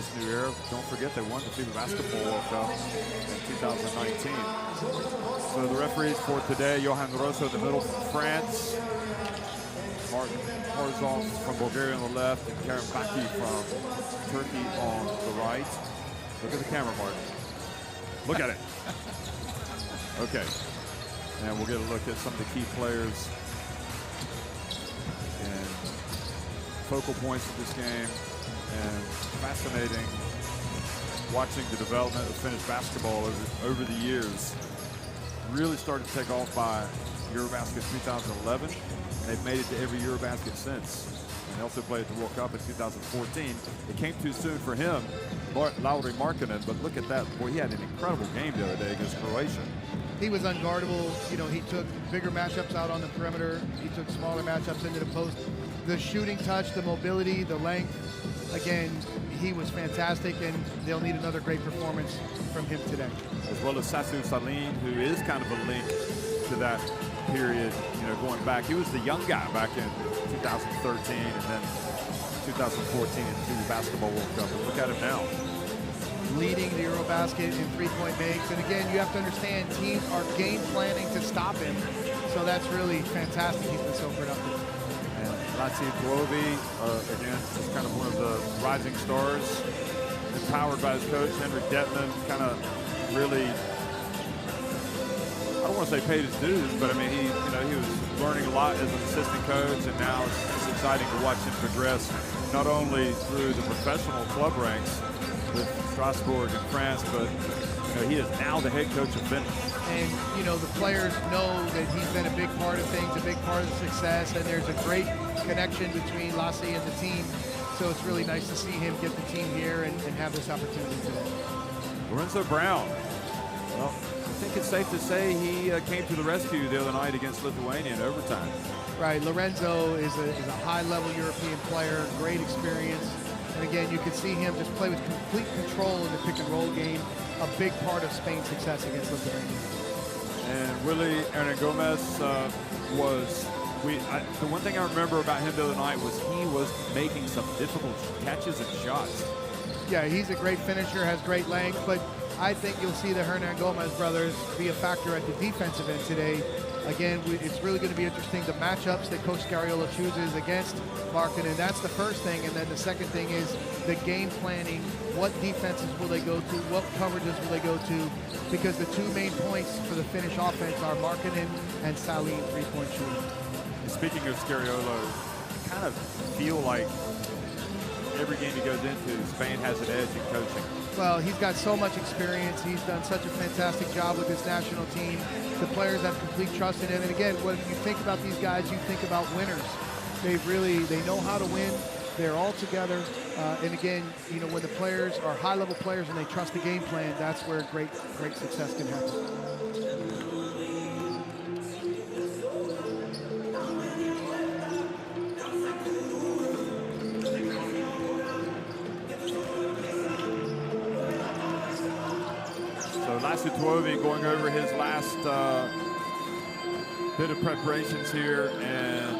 this new era. Don't forget they won the FIBA Basketball World Cup in 2019. So the referees for today, Johan Rosso in the middle from France, Martin Horzov from Bulgaria on the left, and Kerem Baki from Turkey on the right. Look at the camera, Martin. Look at it. Okay. And we'll get a look at some of the key players and focal points of this game. And fascinating watching the development of Finnish basketball over the years. Really started to take off by Eurobasket 2011, and they've made it to every Eurobasket since. And they also played at the World Cup in 2014. It came too soon for him, Lauri Markkanen, but look at that. Boy, he had an incredible game the other day against Croatia. He was unguardable. You know, he took bigger matchups out on the perimeter. He took smaller matchups into the post. The shooting touch, the mobility, the length, again, he was fantastic, and they'll need another great performance from him today. As well as Sasu Salim, who is kind of a link to that period, you know, going back. He was the young guy back in 2013 and then 2014 into the Basketball World Cup. And look at him now. Leading the Eurobasket in three-point makes. And again, you have to understand, teams are game planning to stop him. So that's really fantastic. He's been so productive. And Latsi Tuovi, again, is kind of one of the rising stars, empowered by his coach, Henrik Detman, kind of really, I don't want to say paid his dues, but I mean, he was learning a lot as an assistant coach, and now it's exciting to watch him progress, not only through the professional club ranks with Strasbourg in France, but he is now the head coach of Finland. And the players know that he's been a big part of things, a big part of the success, and there's a great connection between Lassie and the team. So it's really nice to see him get the team here and have this opportunity today. Lorenzo Brown. Well, I think it's safe to say he came to the rescue the other night against Lithuania in overtime. Right, Lorenzo is a high-level European player, great experience. And again, you can see him just play with complete control in the pick-and-roll game, a big part of Spain's success against Lithuania. And Willie Hernangomez was, the one thing I remember about him the other night was he was making some difficult catches and shots. Yeah, he's a great finisher, has great length, but I think you'll see the Hernangomez brothers be a factor at the defensive end today. Again, it's really going to be interesting, the matchups that Coach Scariola chooses against Markkanen. That's the first thing, and then the second thing is the game planning. What defenses will they go to? What coverages will they go to? Because the two main points for the Finnish offense are Markkanen and Salim three-point shooting. And speaking of Scariola, I kind of feel like every game he goes into, Spain has an edge in coaching. Well, he's got so much experience. He's done such a fantastic job with his national team. The players have complete trust in him. And again, when you think about these guys, you think about winners. They know how to win. They're all together. And again, when the players are high-level players and they trust the game plan, that's where great success can happen. Lassi Tuovi going over his last bit of preparations here, and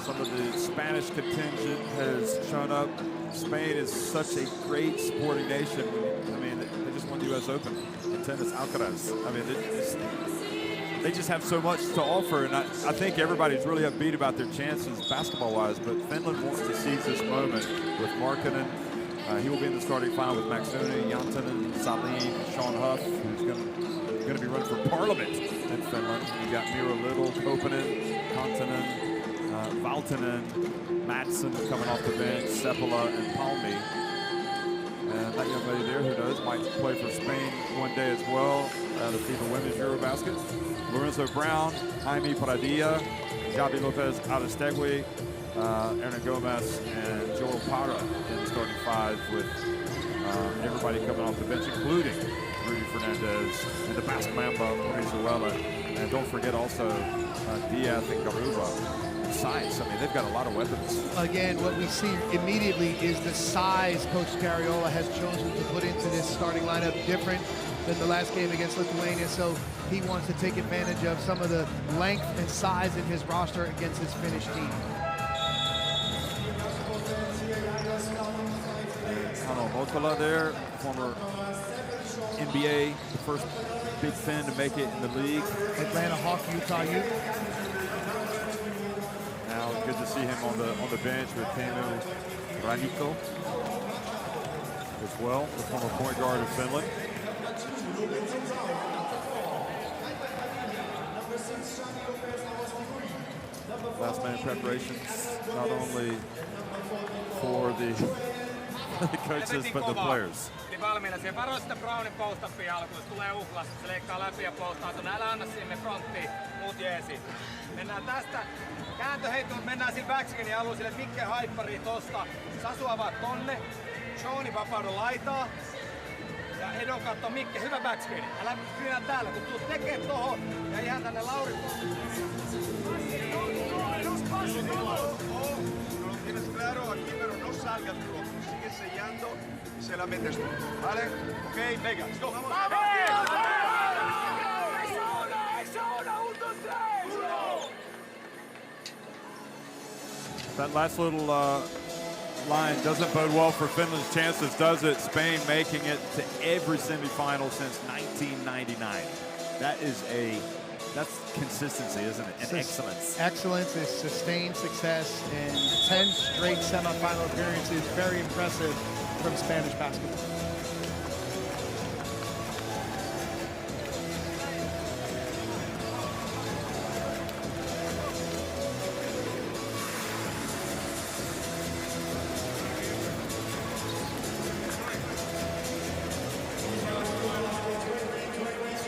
some of the Spanish contingent has shown up. Spain is such a great sporting nation. I mean, they just won the U.S. Open in tennis, Alcaraz. I mean, they just have so much to offer, and I think everybody's really upbeat about their chances basketball-wise, but Finland wants to seize this moment with Markkanen. He will be in the starting five with Maxuni, Jantanen, Salim, Sean Huff, who's going to be running for parliament in Finland. You got Miro Little, Koppanen, Kantanen, Valtanen, Madsen coming off the bench, Seppala, and Palmi. And that young lady there, who knows, might play for Spain one day as well. The FIBA Women's Eurobasket. Lorenzo Brown, Jaime Paradilla, Javi Lopez Aristegui, Hernangomez, and Joel Para in the starting five, with everybody coming off the bench, including Rudy Fernandez and the Basque Mamba, Venezuela. And don't forget also Diaz and Garuba. Size, I mean, they've got a lot of weapons. Again, what we see immediately is the size Coach Scariola has chosen to put into this starting lineup, different than the last game against Lithuania. So he wants to take advantage of some of the length and size in his roster against his Finnish team. Okola there, former NBA, the first big Finn to make it in the league. Atlanta Hawk, Utah Ute. Now good to see him on the bench with Teemu Rannikko as well, the former point guard of Finland. Last minute preparations, not only for the coaches, but the players. Valmiina siihen. Varo sitä Brownin post-upia alkuun, se tulee uhlasta, se leikkaa läpi ja postaa tuonne. Älä anna sinne fronttiin, muut jeesi. Mennään tästä, kääntöheittoon, mennään siinä backscreenin aluun sille Mikke haippariin tosta. Sasu avaa tonne, Jooni vapaudu laitaa. Ja Edo kattoo Mikke, hyvä backscreen. Älä screenaa täällä, kun tuut tekee tohon ja ihan tänne Lauri. Tienes claro aquí, pero no salgas, bro. Sigue sellando y se la metes tú. ¿Vale? Ok, venga, let's go. Vamos. That last little line doesn't bode well for Finland's chances, does it? Spain making it to every semifinal since 1999. That's consistency, isn't it? And excellence. Excellence is sustained success, and 10 straight semifinal appearances. Very impressive from Spanish basketball.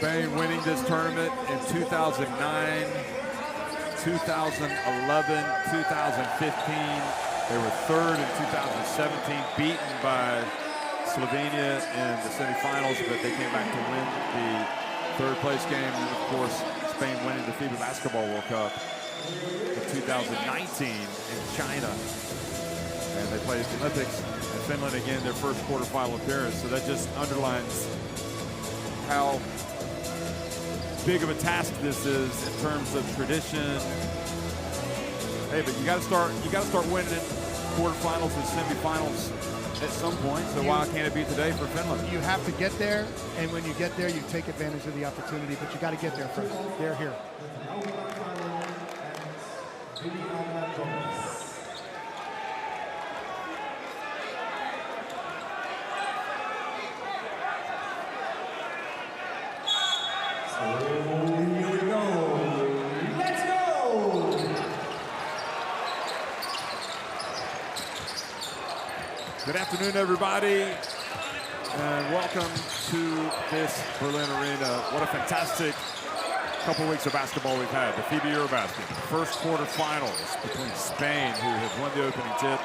Spain winning this tournament in 2009, 2011, 2015. They were third in 2017, beaten by Slovenia in the semifinals, but they came back to win the third place game. And of course, Spain winning the FIBA Basketball World Cup in 2019 in China. And they played at the Olympics, and Finland again, their first quarterfinal appearance. So that just underlines how big of a task this is in terms of tradition. Hey, but you got to start winning quarterfinals and semifinals at some point. So why can't it be today for Finland? You have to get there, and when you get there, you take advantage of the opportunity, but you got to get there first. They're here. Good afternoon, everybody, and welcome to this Berlin Arena. What a fantastic couple weeks of basketball we've had. The FIBA Eurobasket, first quarterfinals between Spain, who have won the opening tip,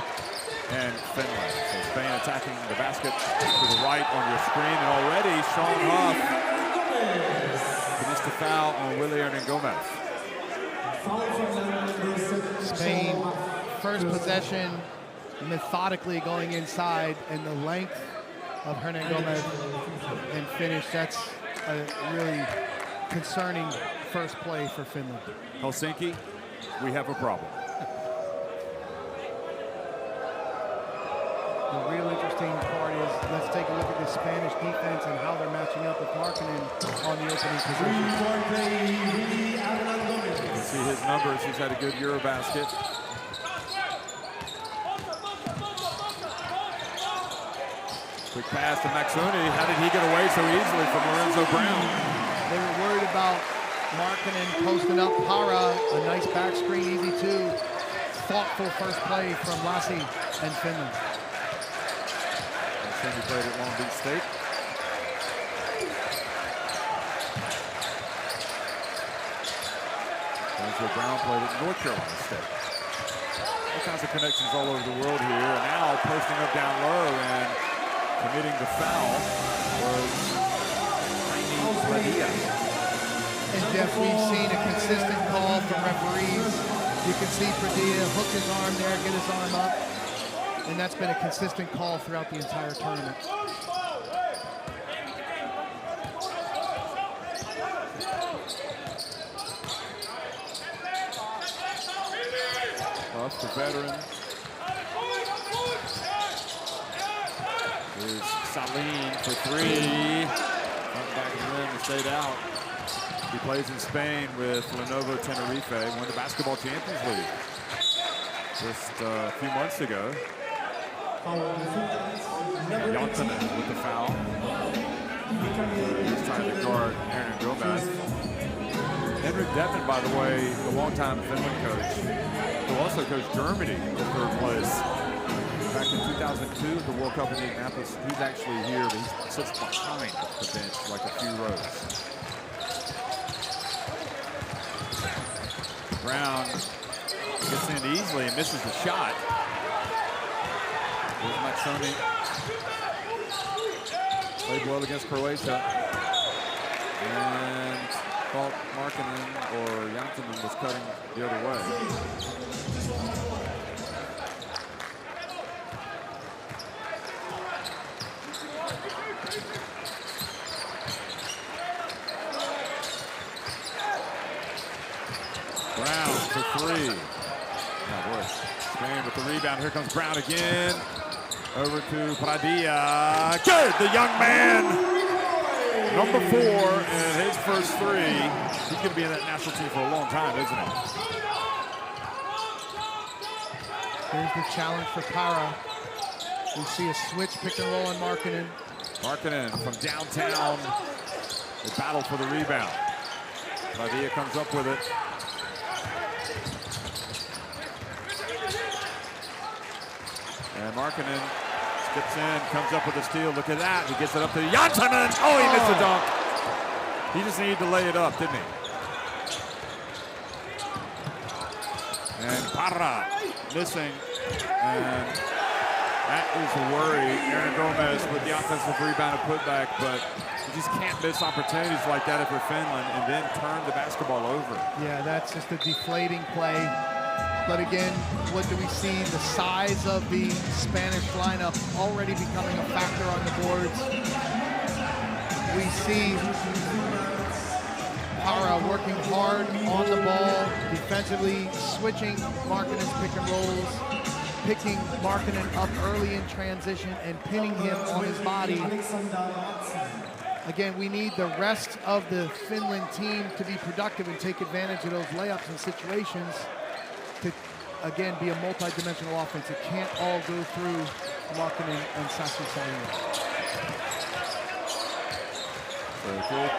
and Finland. So Spain attacking the basket to the right on your screen, and already Sean Huff missed a foul on Willie Hernangomez. Spain, first possession, methodically going inside, and the length of Hernangomez and finish. That's a really concerning first play for Finland. Helsinki, we have a problem. The real interesting part is, let's take a look at the Spanish defense and how they're matching up with Markkanen on the opening position. You can see his numbers. He's had a good Eurobasket. Quick pass to Maxoni. How did he get away so easily from Lorenzo Brown? They were worried about Markkanen posting up Para. A nice back screen, easy two. Thoughtful first play from Lassi and Finland. He played at Long Beach State. Lorenzo Brown played at North Carolina State. All kinds of connections all over the world here. And now posting up down low and committing the foul was Padilla. And Jeff, we've seen a consistent call from referees. You can see Padilla hook his arm there, get his arm up. And that's been a consistent call throughout the entire tournament. Huff, the veteran, is Saline for three. Front back of the rim and stayed out. He plays in Spain with Lenovo Tenerife, won the Basketball Champions League just a few months ago. Jantanen with the foul. He's trying to guard Aaron Gomez. Henrik Devin, by the way, the longtime Finland coach, who also coached Germany in third place back in 2002 at the World Cup in Indianapolis. He's actually here, but he sits behind the bench like a few rows. Brown gets in easily and misses the shot. Here's Maxoni. Played well against Croatia. And thought Markkanen or Jantanen was cutting the other way. Brown for three. Oh boy. Spain with the rebound. Here comes Brown again. Over to Pradilla. Good, the young man. Number 4 and his first three. He's going to be in that national team for a long time, isn't he? Here's the challenge for Para. We see a switch pick and roll on Markkanen. Markkanen from downtown. They battle for the rebound. Pradilla comes up with it. And Markkanen skips in, comes up with a steal. Look at that. He gets it up to Jantanen. Oh, he missed the dunk. He just needed to lay it up, didn't he? And Parra missing. And that is a worry. Aaron Gomez with the offensive rebound and putback, but you just can't miss opportunities like that if you're Finland and then turn the basketball over. Yeah, that's just a deflating play. But again, what do we see? The size of the Spanish lineup already becoming a factor on the boards. We see Para working hard on the ball, defensively, switching Markkanen's pick and rolls, picking Markkanen up early in transition and pinning him on his body. Again, we need the rest of the Finland team to be productive and take advantage of those layups and situations to, again, be a multi-dimensional offense. It can't all go through Markkanen and Sasu Saline. So good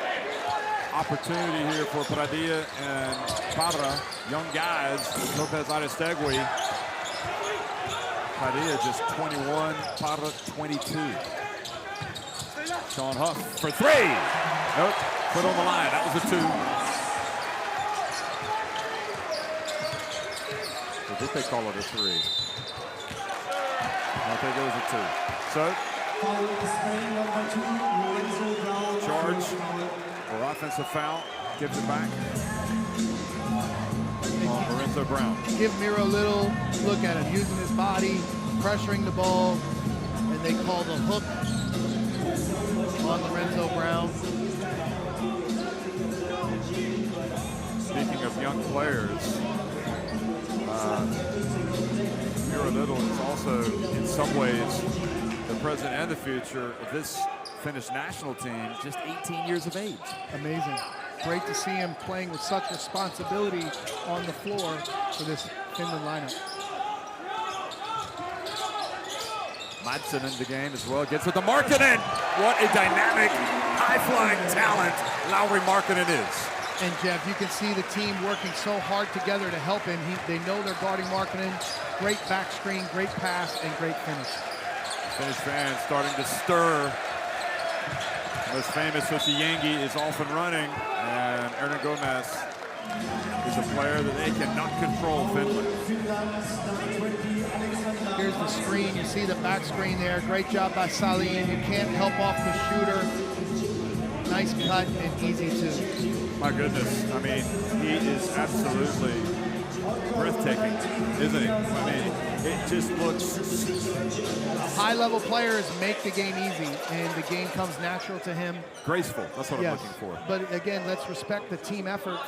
opportunity here for Pradilla and Parra, young guys. Lopez Aristegui. Pradilla just 21, Parra 22. Sean Huff for three. Nope, put on the line. That was a 2. Or did they call it a 3? I think it was a 2. So, charge or offensive foul, gives it back. Lorenzo Brown. Give Miro a little look at him, using his body, pressuring the ball, and they call the hook on Lorenzo Brown. Speaking of young players, Miro Little is also, in some ways, the present and the future of this Finnish national team, just 18 years of age. Amazing. Great to see him playing with such responsibility on the floor for this Finland lineup. Madsen in the game as well. Gets with the Markkanen. What a dynamic, high-flying talent Lauri Markkanen is. And Jeff, you can see the team working so hard together to help him. They know they're guarding Markkanen. Great back screen, great pass, and great finish. Finnish fans starting to stir. Most famous Hoshiyengi is off and running, and Aaron Gomez is a player that they cannot control Finland. Here's the screen. You see the back screen there. Great job by Saline. You can't help off the shooter. Nice cut and easy too. My goodness, I mean, he is absolutely breathtaking, isn't he? I mean, it just looks... High-level players make the game easy, and the game comes natural to him. Graceful, that's what I'm looking for. But again, let's respect the team effort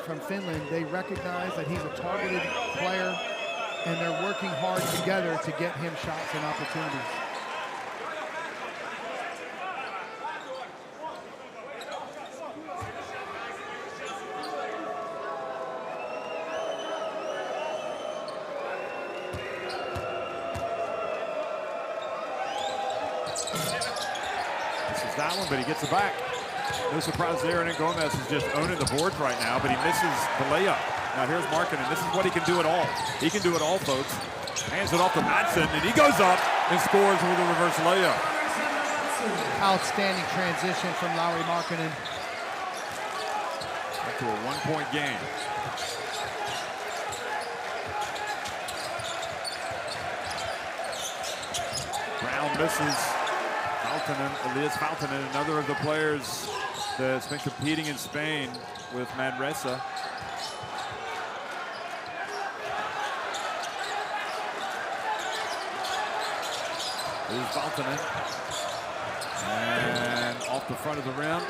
from Finland. They recognize that he's a targeted player, and they're working hard together to get him shots and opportunities. This is that one, but he gets it back. No surprise there, and Gomez is just owning the boards right now, but he misses the layup. Now here's Markkanen. This is what he can do at all. He can do it all, folks. Hands it off to Madsen, and he goes up and scores with a reverse layup. Outstanding transition from Lauri Markkanen. Back to a one-point game. Brown misses. Elias Valtonen, another of the players that's been competing in Spain with Manresa. Here's Valtonen. And off the front of the rim.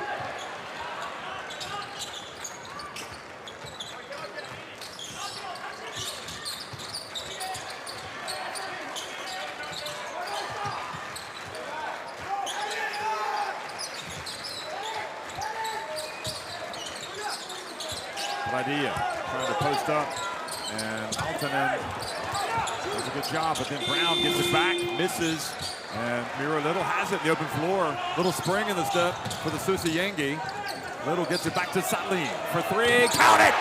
Padilla trying to post up, and Valtonen does a good job, but then Brown gets it back, misses, and Miro Little has it in the open floor. Little spring in the step for the Susiyengi. Little gets it back to Salim for three, count it!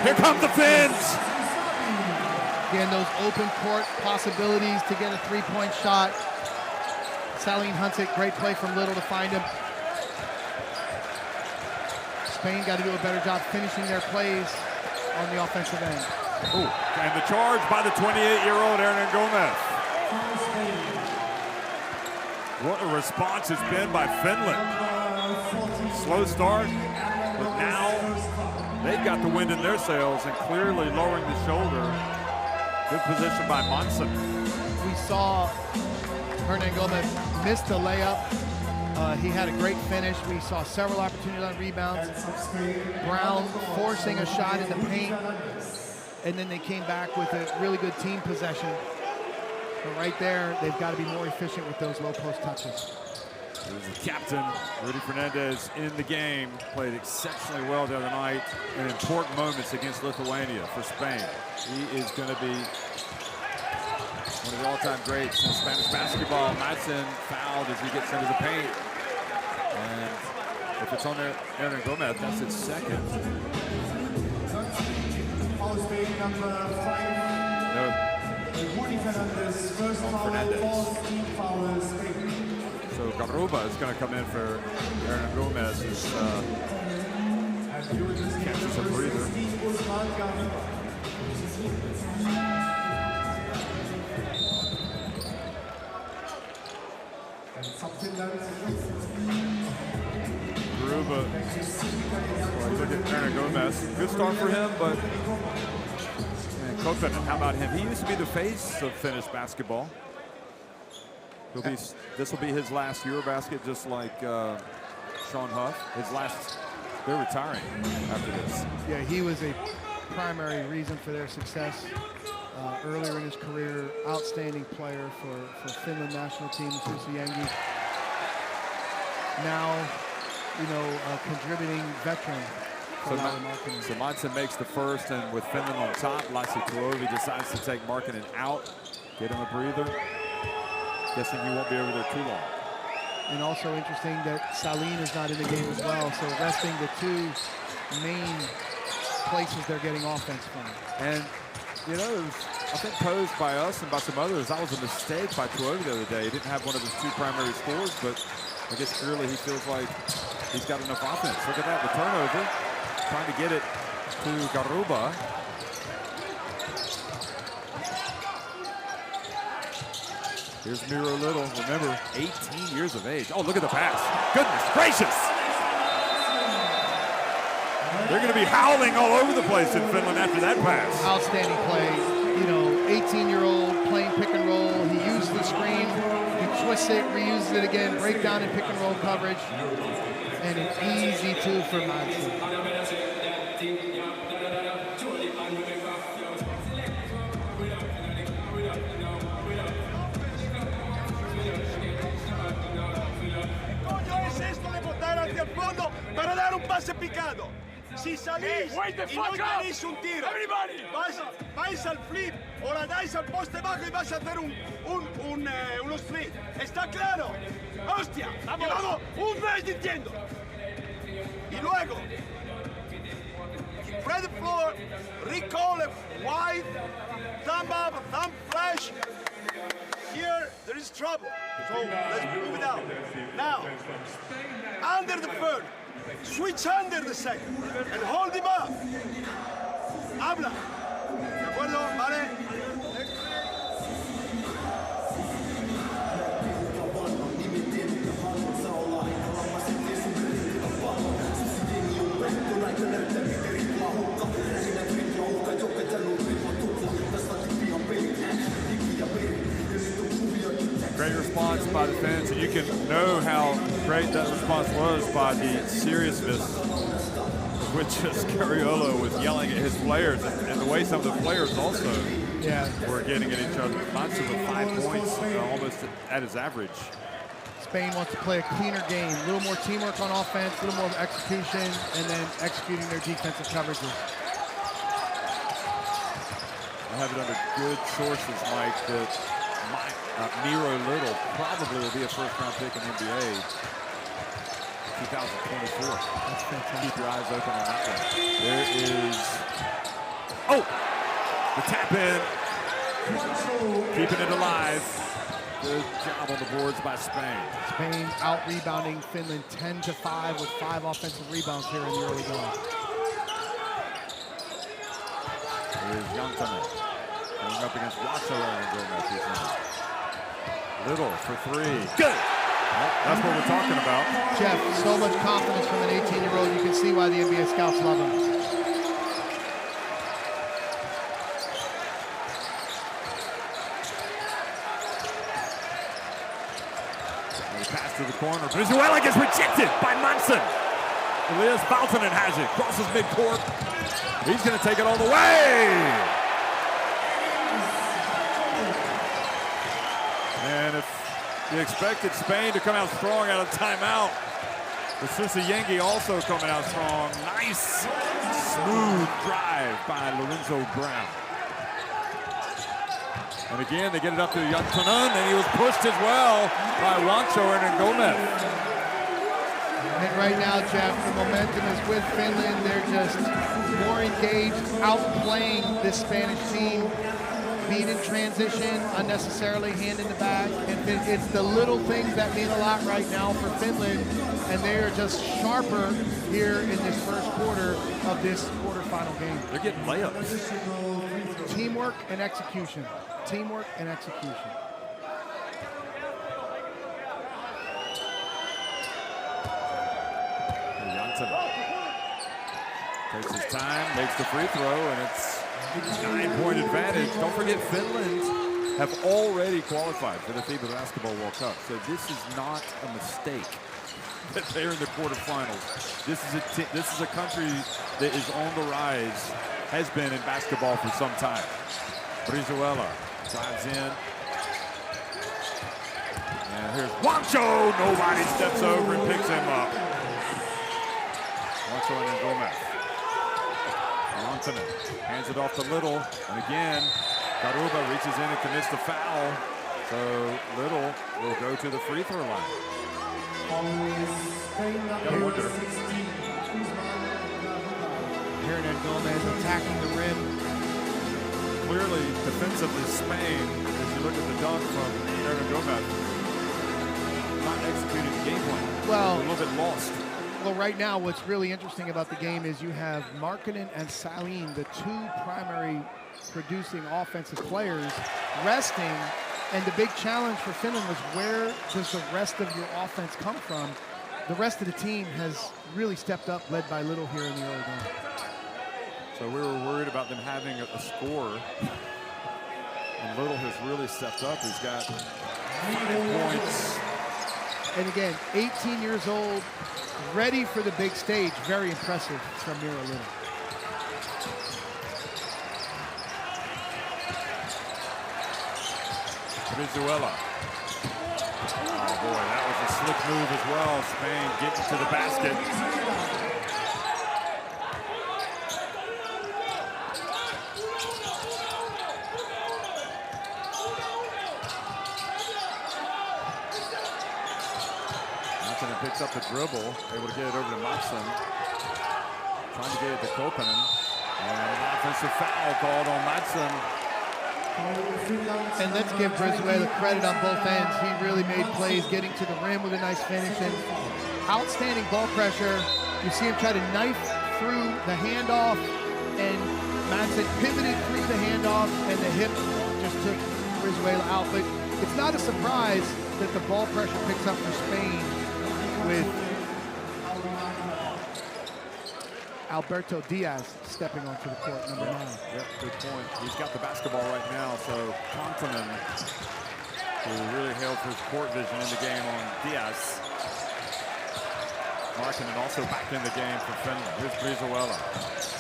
Here come the Finns! Again, those open court possibilities to get a three-point shot. Salim hunts it, great play from Little to find him. Spain got to do a better job finishing their plays on the offensive end. Ooh, and the charge by the 28-year-old Hernan Gomez. What a response it's been by Finland. Slow start, but now they've got the wind in their sails and clearly lowering the shoulder. Good position by Monson. We saw Hernan Gomez miss the layup. He had a great finish. We saw several opportunities on rebounds. Brown forcing a shot in the paint, and then they came back with a really good team possession. But right there, they've got to be more efficient with those low post touches. There's the captain, Rudy Fernandez, in the game. Played exceptionally well the other night in important moments against Lithuania for Spain. He is going to be one of the all-time greats in Spanish basketball. Madsen fouled as he gets into the paint. And if it's on there, Hernan Gomez, that's his second. No. On Fernandez. So Garuba is going to come in for Hernan Gomez as catches a breather. Garuba, well, you look at Hernan Gomez, good start for him, but Kopen, how about him? He used to be the face of Finnish basketball. This will be his last Eurobasket, just like Sean Huff. They're retiring after this. Yeah, he was a primary reason for their success earlier in his career. Outstanding player for Finland national team, Susiyengi. Now, contributing veteran. So Monson makes the first, and with Finland on top, Lassi Tuovi decides to take Markkanen out, get him a breather. Guessing he won't be over there too long. And also interesting that Salim is not in the game as well, so resting the two main places they're getting offense from. And, it was, I think, posed by us and by some others, that was a mistake by Tuovi the other day. He didn't have one of his two primary scores, but I guess clearly he feels like he's got enough offense. Look at that, the turnover. Trying to get it to Garuba. Here's Miro Little, remember, 18 years of age. Oh, look at the pass. Goodness gracious. They're going to be howling all over the place in Finland after that pass. Outstanding play. 18-year-old playing pick and roll. He used the screen. He twists it, reuses it again, breakdown in pick and roll coverage. And an easy two for Madsen. Para dar un pase picado. Si salís y no tenéis un tiro, vais al flip o la dais al poste bajo y vas a hacer unos flip. ¿Está claro? ¡Hostia! ¡Vamos! ¡Un mes diciendo! Y luego, spread the floor, recall it wide, thumb up, thumb flash. Here, there is trouble. So let's move it out. Now, under the third, switch under the second, and hold him up. Habla. ¿De acuerdo? ¿Vale? Great response by the fans, and you can know how great that response was by the seriousness with which Scariolo was yelling at his players, and the way some of the players also were getting at each other. Monson with 5 points, almost at his average. Spain wants to play a cleaner game, a little more teamwork on offense, a little more execution, and then executing their defensive coverages. I have it under good sources, Mike, that Miro Little probably will be a first-round pick in the NBA 2024. Keep your eyes open on that one. There is, the tap in, keeping it alive. Good job on the boards by Spain. Spain out-rebounding Finland 10-5 with 5 offensive rebounds here in the early going. Here's Jantanen going up against Watson and Gomez. Little for 3. Good! That's what we're talking about. Jeff, so much confidence from an 18-year-old. You can see why the NBA scouts love him. Pass to the corner. Venezuela gets rejected by Monson. Elias Valtonen has it. Crosses midcourt. He's going to take it all the way. And if you expected Spain to come out strong out of timeout, the Susayengi also coming out strong. Nice, smooth drive by Lorenzo Brown. And again, they get it up to Jantanen, and he was pushed as well by Juancho and Gomez. And right now, Jeff, the momentum is with Finland. They're just more engaged, outplaying this Spanish team. Being in transition, unnecessarily hand in the back. And it's the little things that mean a lot right now for Finland. And they are just sharper here in this first quarter of this quarterfinal game. They're getting layups. Teamwork and execution. Teamwork and execution. Janssen takes his time, makes the free throw, and it's a 9-point advantage. Don't forget, Finland have already qualified for the FIBA Basketball World Cup, so this is not a mistake that they're in the quarterfinals. This is a country that is on the rise, has been in basketball for some time. Brizuela drives in. And here's Juancho. Nobody steps over and picks him up. Juancho and Gomez. Jantanen hands it off to Little. And again, Garuba reaches in and commits the foul. So Little will go to the free throw line. Gotta wonder. Hernan Gomez attacking the rim. Clearly, defensively, Spain, as you look at the dunk from Hernan Gomez, not executing the game plan. Well, a little bit lost. Well, right now, what's really interesting about the game is you have Markkanen and Salim, the two primary producing offensive players, resting. And the big challenge for Finland was, where does the rest of your offense come from? The rest of the team has really stepped up, led by Little here in the early game. So we were worried about them having a score. And Little has really stepped up. He's got 5 points. And again, 18 years old, ready for the big stage. Very impressive from Miro Little. Venezuela. Oh boy, that was a slick move as well. Spain getting to the basket. Markkinen picks up the dribble, able to get it over to Mattsson. Trying to get it to Koponen. And an offensive foul called on Mattsson. And let's give Brizuela credit on both ends. He really made plays, getting to the rim with a nice finish and outstanding ball pressure. You see him try to knife through the handoff, and Mattsson pivoted through the handoff, and the hip just took Brizuela out. But it's not a surprise that the ball pressure picks up for Spain with Alberto Diaz stepping onto the court, number 9. Yep, good point. He's got the basketball right now, so Kontinen, who really hailed for his court vision in the game on Diaz. Markkinen also back in the game for Finland. Here's Brizuela.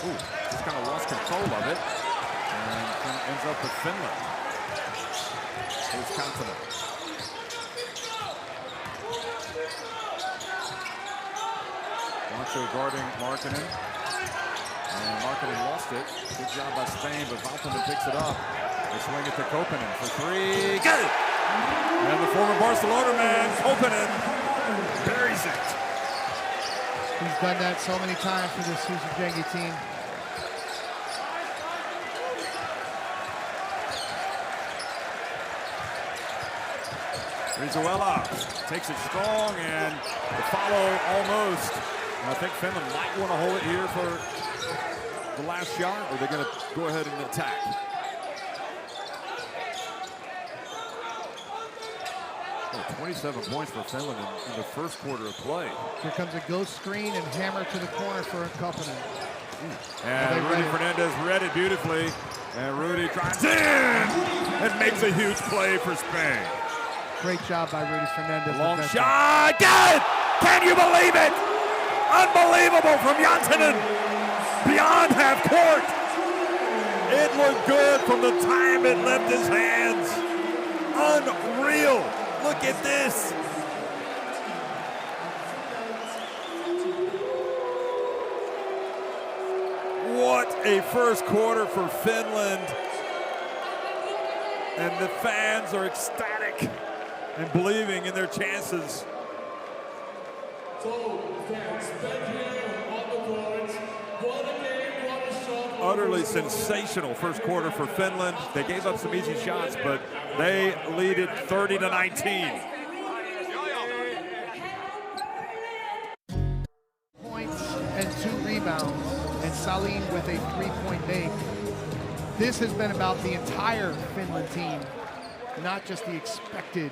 Ooh, just kind of lost control of it, and ends up with Finland. Here's Kontinen. Wancho guarding Markkinen. And Markkinen lost it. Good job by Spain, but Valtonen picks it up. They swing it to Koponen for 3. Get it! And the former Barcelona man, Koponen, buries it. He's done that so many times for this Susan Jengi team. Brizuela takes it strong, and the follow almost. And I think Finland might want to hold it here for the last shot, or they're going to go ahead and attack. Oh, 27 points for Finland in the first quarter of play. Here comes a ghost screen and hammer to the corner for Koponen. And Rudy Fernandez read it beautifully. And Rudy drives in and makes a huge play for Spain. Great job by Rudy Fernandez. Long shot, good! Can you believe it? Unbelievable from Janssinen. Beyond half court. It looked good from the time it left his hands. Unreal. Look at this. What a first quarter for Finland. And the fans are ecstatic and believing in their chances. Utterly sensational first quarter for Finland. They gave up some easy shots, but they lead it 30-19. Points and 2 rebounds, and Salin with a 3-point make. This has been about the entire Finland team, not just the expected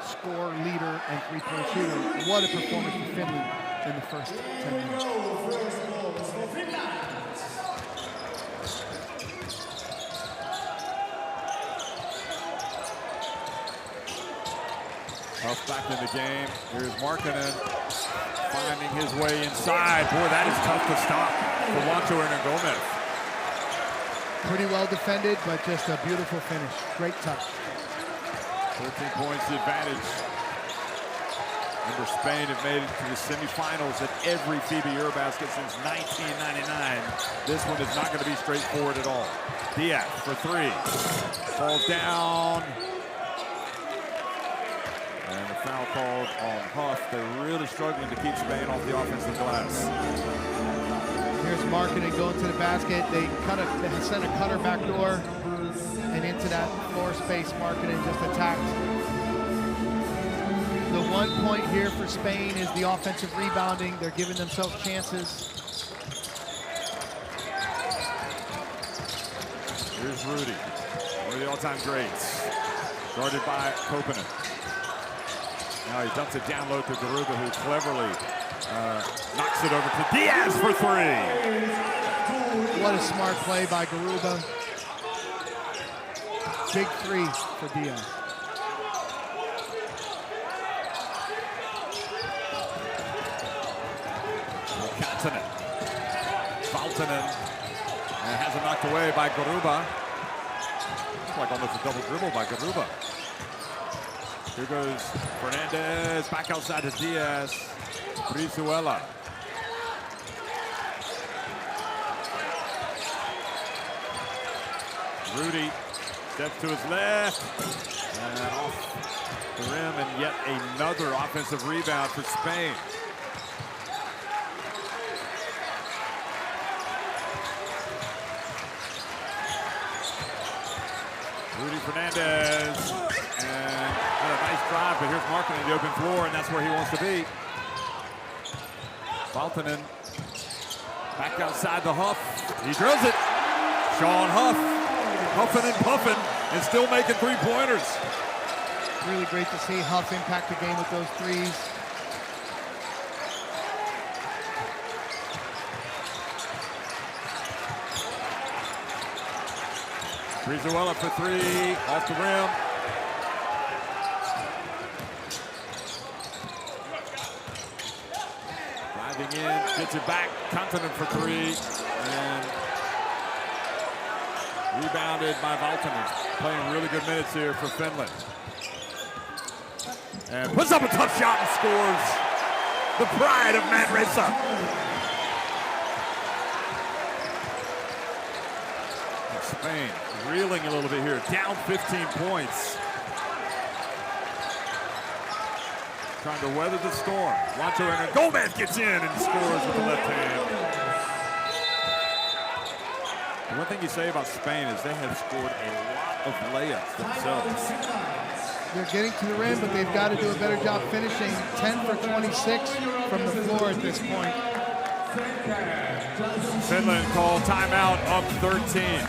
score leader and 3-point shooter. What a performance for Finland in the first 10 minutes. Huff back in the game. Here's Markkinen finding his way inside. Boy, that is tough to stop for Wancho and Gomez. Pretty well defended, but just a beautiful finish. Great touch. 13 points the advantage. Remember, Spain have made it to the semifinals at every FIBA Eurobasket since 1999. This one is not going to be straightforward at all. Diaz for 3. Falls down. And the foul called on Huff. They're really struggling to keep Spain off the offensive glass. Here's Markkinen going to the basket. They sent a cutter back door, and into that floor space, Markkinen just attacked. The 1 point here for Spain is the offensive rebounding. They're giving themselves chances. Here's Rudy, one of the all-time greats, guarded by Koponen. Now he dumps it down low to Garuba, who cleverly knocks it over to Diaz for 3. What a smart play by Garuba. Big 3 for Diaz. Kontinen. Valtonen and has it knocked away by Garuba. Looks like almost a double dribble by Garuba. Here goes Fernandez, back outside to Diaz. Brizuela. Rudy steps to his left. And off the rim, and yet another offensive rebound for Spain. Rudy Fernandez, and had a nice drive, but here's Markkanen in the open floor, and that's where he wants to be. Valtonen back outside the Huff. He drills it. Sean Huff, huffing and puffing, and still making three-pointers. Really great to see Huff impact the game with those threes. Brizuela for three, off the rim. Driving in, gets it back, Kantonen for three, and rebounded by Valtonen. Playing really good minutes here for Finland. And puts up a tough shot and scores. The pride of Manresa. Spain reeling a little bit here, down 15 points. Trying to weather the storm. Juancho and Gomez gets in and scores with the left hand. The one thing you say about Spain is they have scored a lot of layups themselves. They're getting to the rim, but they've got to do a better job finishing. 10 for 26 from the floor at this point. Finland called timeout, up 13.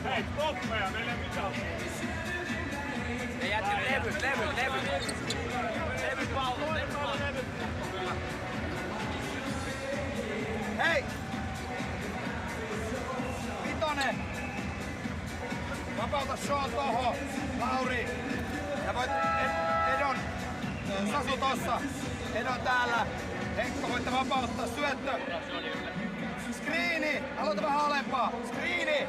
Hei, stoppeja, meillä ei mitään. Ne jätti levyt pallo. Hei! Vitonen! Vapauta Sean tohon, Lauri. Ja voit Edon, Sasu tossa. Edon täällä. Henkko voitte vapauttaa, syöttö. Screeni! Aloita vähän alempaa. Screeni!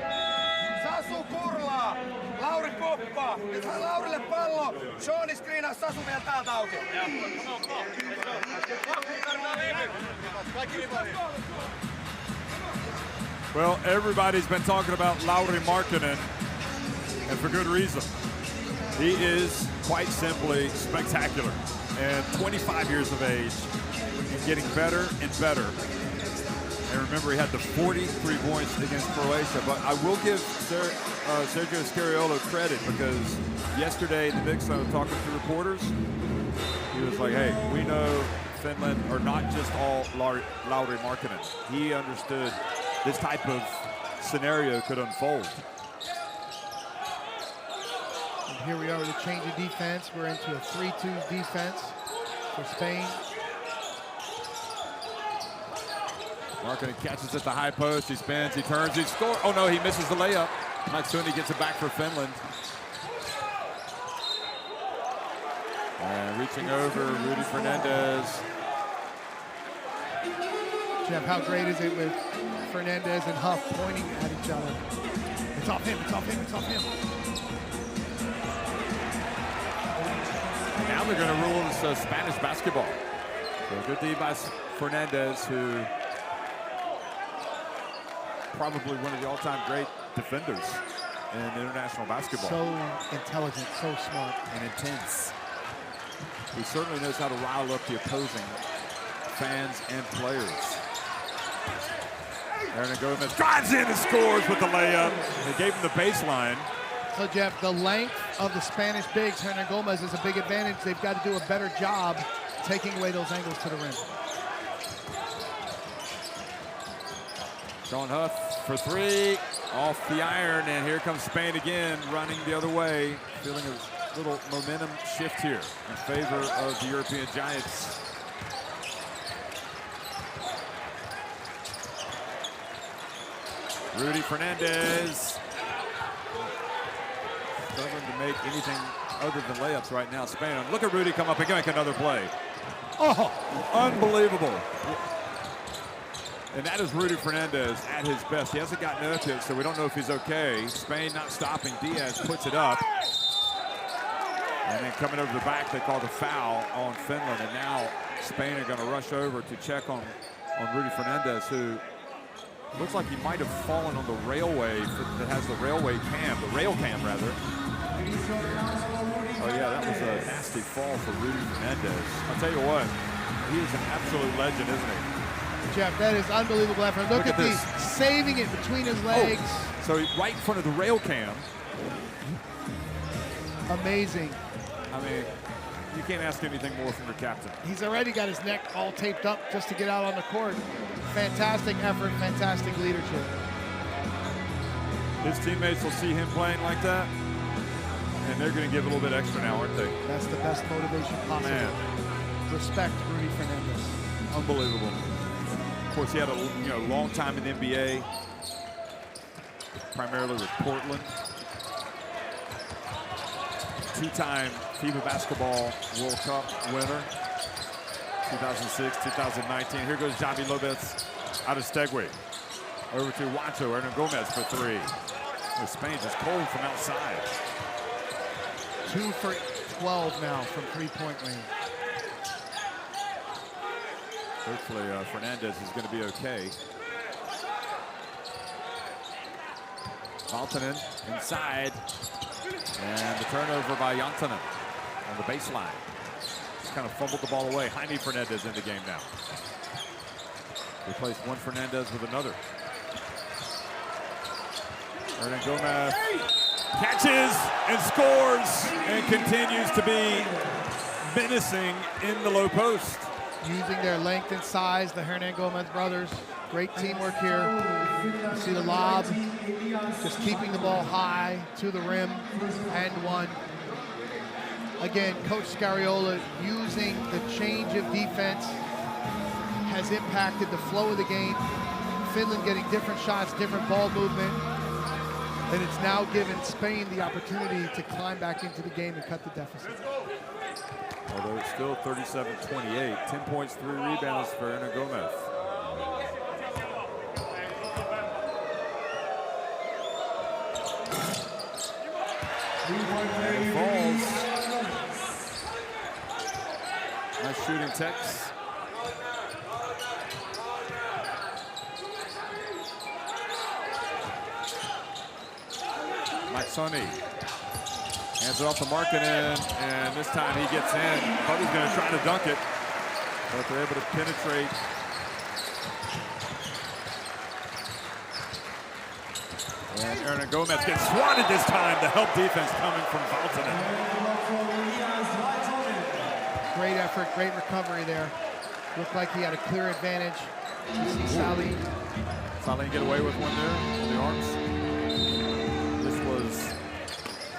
Sasu kurlaa! Lauri poppaa! Nyt hän Laurille pallo! Seani screenaa Sasu vielä täältä auki. Well, everybody's been talking about Lauri Markkanen, and for good reason. He is quite simply spectacular, and 25 years of age, and getting better and better. And remember, he had the 43 points against Croatia, but I will give Sergio Scariolo credit because yesterday the Big Sun was talking to reporters. He was like, hey, we know Finland are not just all Lauri Markkanen. He understood this type of scenario could unfold. And here we are with a change of defense. We're into a 3-2 defense for Spain. Markkanen catches at the high post. He spins, he turns, he scores. Oh no, he misses the layup. Matsuni gets it back for Finland. And reaching over, Rudy Fernandez. Jeff, how great is it with Fernandez and Huff pointing at each other? It's off him, it's off him, it's off him. And now they're going to rule this Spanish basketball. So good D by Fernandez, who probably one of the all-time great defenders in international basketball. So intelligent, so smart. And intense. He certainly knows how to rile up the opposing fans and players. Aaron Gomez drives in and scores with the layup. They gave him the baseline. So, Jeff, the length of the Spanish bigs, Hernan Gomez, is a big advantage. They've got to do a better job taking away those angles to the rim. Sean Huff for three, off the iron, and here comes Spain again, running the other way. Feeling a little momentum shift here in favor of the European Giants. Rudy Fernandez. Struggling to make anything other than layups right now. Spain, look at Rudy come up and make another play. Oh, unbelievable. And that is Rudy Fernandez at his best. He hasn't gotten up yet, so we don't know if he's okay. Spain not stopping. Diaz puts it up. And then coming over the back, they called a foul on Finland. And now Spain are going to rush over to check on Rudy Fernandez, who looks like he might have fallen on the railway that has the railway cam, the rail cam rather. Oh yeah, that was a nasty fall for Rudy Fernandez. I'll tell you what, he is an absolute legend, isn't he? Jeff, that is unbelievable effort. Look at this. Saving it between his legs. Oh, so he's right in front of the rail cam. Amazing. I mean, you can't ask anything more from your captain. He's already got his neck all taped up just to get out on the court. Fantastic effort, fantastic leadership. His teammates will see him playing like that, and they're going to give a little bit extra now, aren't they? That's the best motivation possible. Man. Respect Rudy Fernandez. Unbelievable. Of course, he had a long time in the NBA, primarily with Portland. Two-time FIBA Basketball World Cup winner, 2006, 2019. Here goes Javi Lopez out of Stegway. Over to Juancho, Hernan Gomez for three. Spain just cold from outside. 2 for 12 now from three-point range. Hopefully Fernandez is going to be okay. Valtonen inside. And the turnover by Jantonen on the baseline. Just kind of fumbled the ball away. Jaime Fernandez in the game now. Replaced one Fernandez with another. Hernan Gomez catches and scores and continues to be menacing in the low post. Using their length and size, the Hernan Gomez brothers. Great teamwork here. You see the lob, just keeping the ball high to the rim, and one. Again, Coach Scariola using the change of defense has impacted the flow of the game. Finland getting different shots, different ball movement, and it's now given Spain the opportunity to climb back into the game and cut the deficit. Although it's still 37-28, 10 points, 3 rebounds for Hernan Gomez. And it falls. Nice shooting, Tex. Mike Sonny hands it off to Markkanen, and this time he gets in. Thought he was going to try to dunk it, but they're able to penetrate. And Hernan Gomez gets swatted this time. The help defense coming from Valtonen. Great effort, great recovery there. Looked like he had a clear advantage. You see Saline. Saline get away with one there on the arms. This was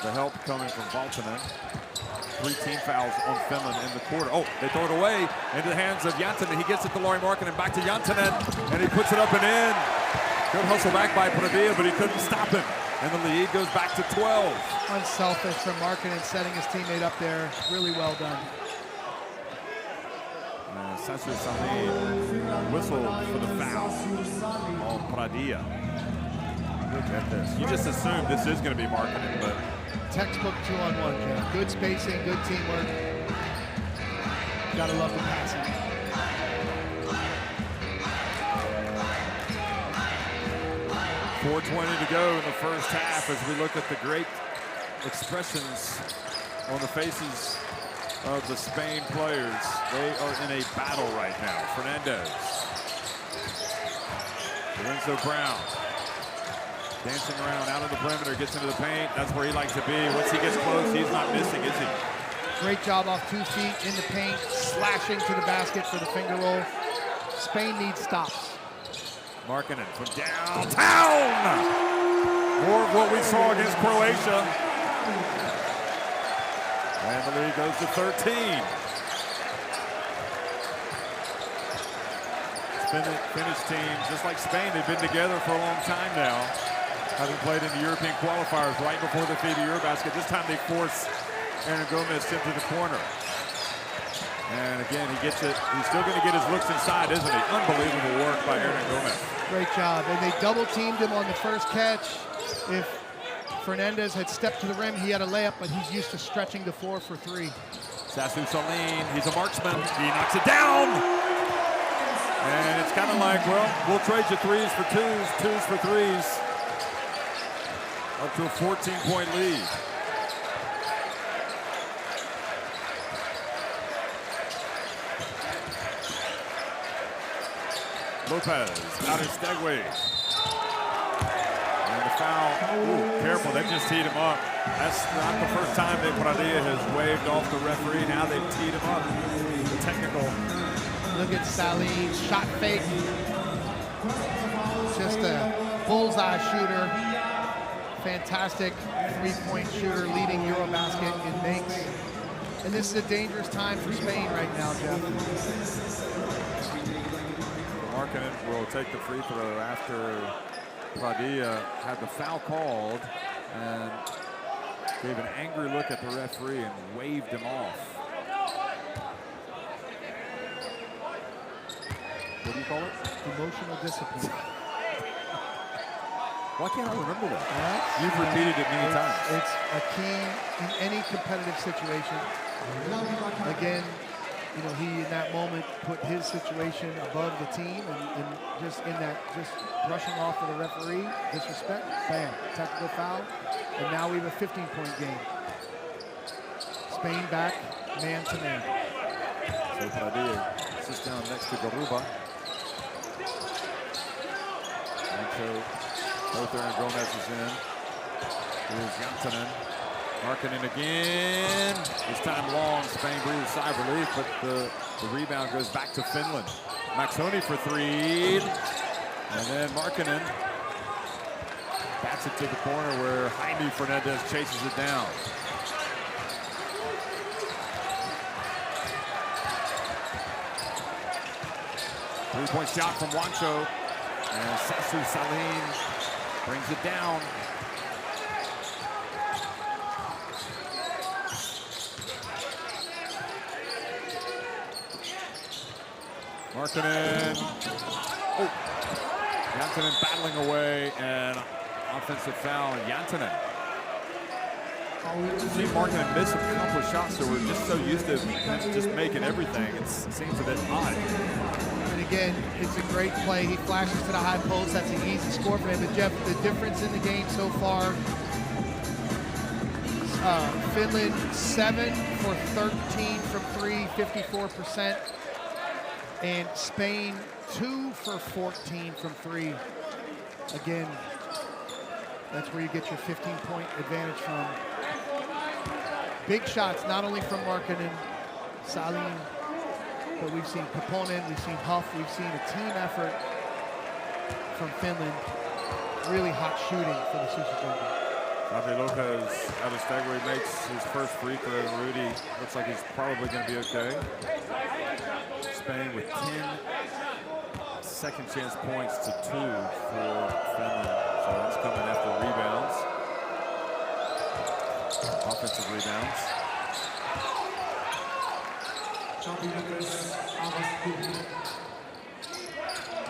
the help coming from Valtonen. 3 team fouls on Finland in the quarter. Oh, they throw it away into the hands of Jantonen. He gets it to Lauri Markkanen, back to Jantonen, and he puts it up and in. Good hustle back by Pravia, but he couldn't stop him. And the lead goes back to 12. Unselfish from Markkanen, setting his teammate up there. Really well done. Cesar Saline whistled for the foul on Pravia. Look at this. You just assume this is going to be Markkanen, but textbook 2-on-1, Jeff. Good spacing, good teamwork. Gotta love the passing. .420 to go in the first half as we look at the great expressions on the faces of the Spain players. They are in a battle right now. Fernandez. Lorenzo Brown. Dancing around out of the perimeter, gets into the paint. That's where he likes to be. Once he gets close, he's not missing, is he? Great job off 2 feet in the paint, slashing to the basket for the finger roll. Spain needs stops. Markkanen from downtown. More of what we saw against Croatia. And the lead goes to 13. Finnish team, just like Spain, they've been together for a long time now, having played in the European qualifiers right before the FIBA Eurobasket. This time they force Hernan Gomez into the corner. And again, he gets it. He's still going to get his looks inside, isn't he? Unbelievable work by Hernan Gomez. Great job. And they double teamed him on the first catch. If Fernandez had stepped to the rim, he had a layup, but he's used to stretching the floor for three. Sassu Saline, he's a marksman. He knocks it down. And it's kind of like, well, we'll trade you threes for twos, twos for threes. Up to a 14-point lead. Lopez, out of Stegway. And the foul, ooh, careful, they just teed him up. That's not the first time that Pradilla has waved off the referee. Now they've teed him up. The technical. Look at Saline, shot fake. Just a bullseye shooter. Fantastic three-point shooter, leading Eurobasket in makes. And this is a dangerous time for Spain right now, Jeff. Markkanen will take the free throw after Pradilla had the foul called and gave an angry look at the referee and waved him off. What do you call it? Emotional discipline. Why can't I remember that? You've repeated it many times. It's a key in any competitive situation. Again, you know, he in that moment put his situation above the team and just in that, just brushing off of the referee, disrespect, bam, technical foul, and now we have a 15-point game. Spain back, man to man. So Pradilla sits down next to Garuba. And so both Hernan Gomez is in. Here's Jantanen. Markkanen again. This time long, Spain breathes a sigh of relief, but the rebound goes back to Finland. Maxoni for three. And then Markkanen bats it to the corner where Jaime Fernandez chases it down. Three-point shot from Juancho. And Sassu Saline brings it down. Markkanen. Oh, Jantanen battling away and offensive foul. Jantanen. We've seen Markkanen miss a couple of shots, so we're just so used to him just making everything. It seems a bit odd. And again, it's a great play. He flashes to the high post. That's an easy score for him. But Jeff, the difference in the game so far, Finland 7 for 13 from three, 54%. And Spain 2 for 14 from three. Again, that's where you get your 15-point advantage from. Big shots, not only from Markkanen, Saline, but we've seen Kaponen, we've seen Huff, we've seen a team effort from Finland. Really hot shooting for the Super. Javi Lopez out of Stegway makes his first free throw. Rudy looks like he's probably going to be okay. Spain with 10 second chance points to 2 for Finland. So that's coming after rebounds. Offensive rebounds.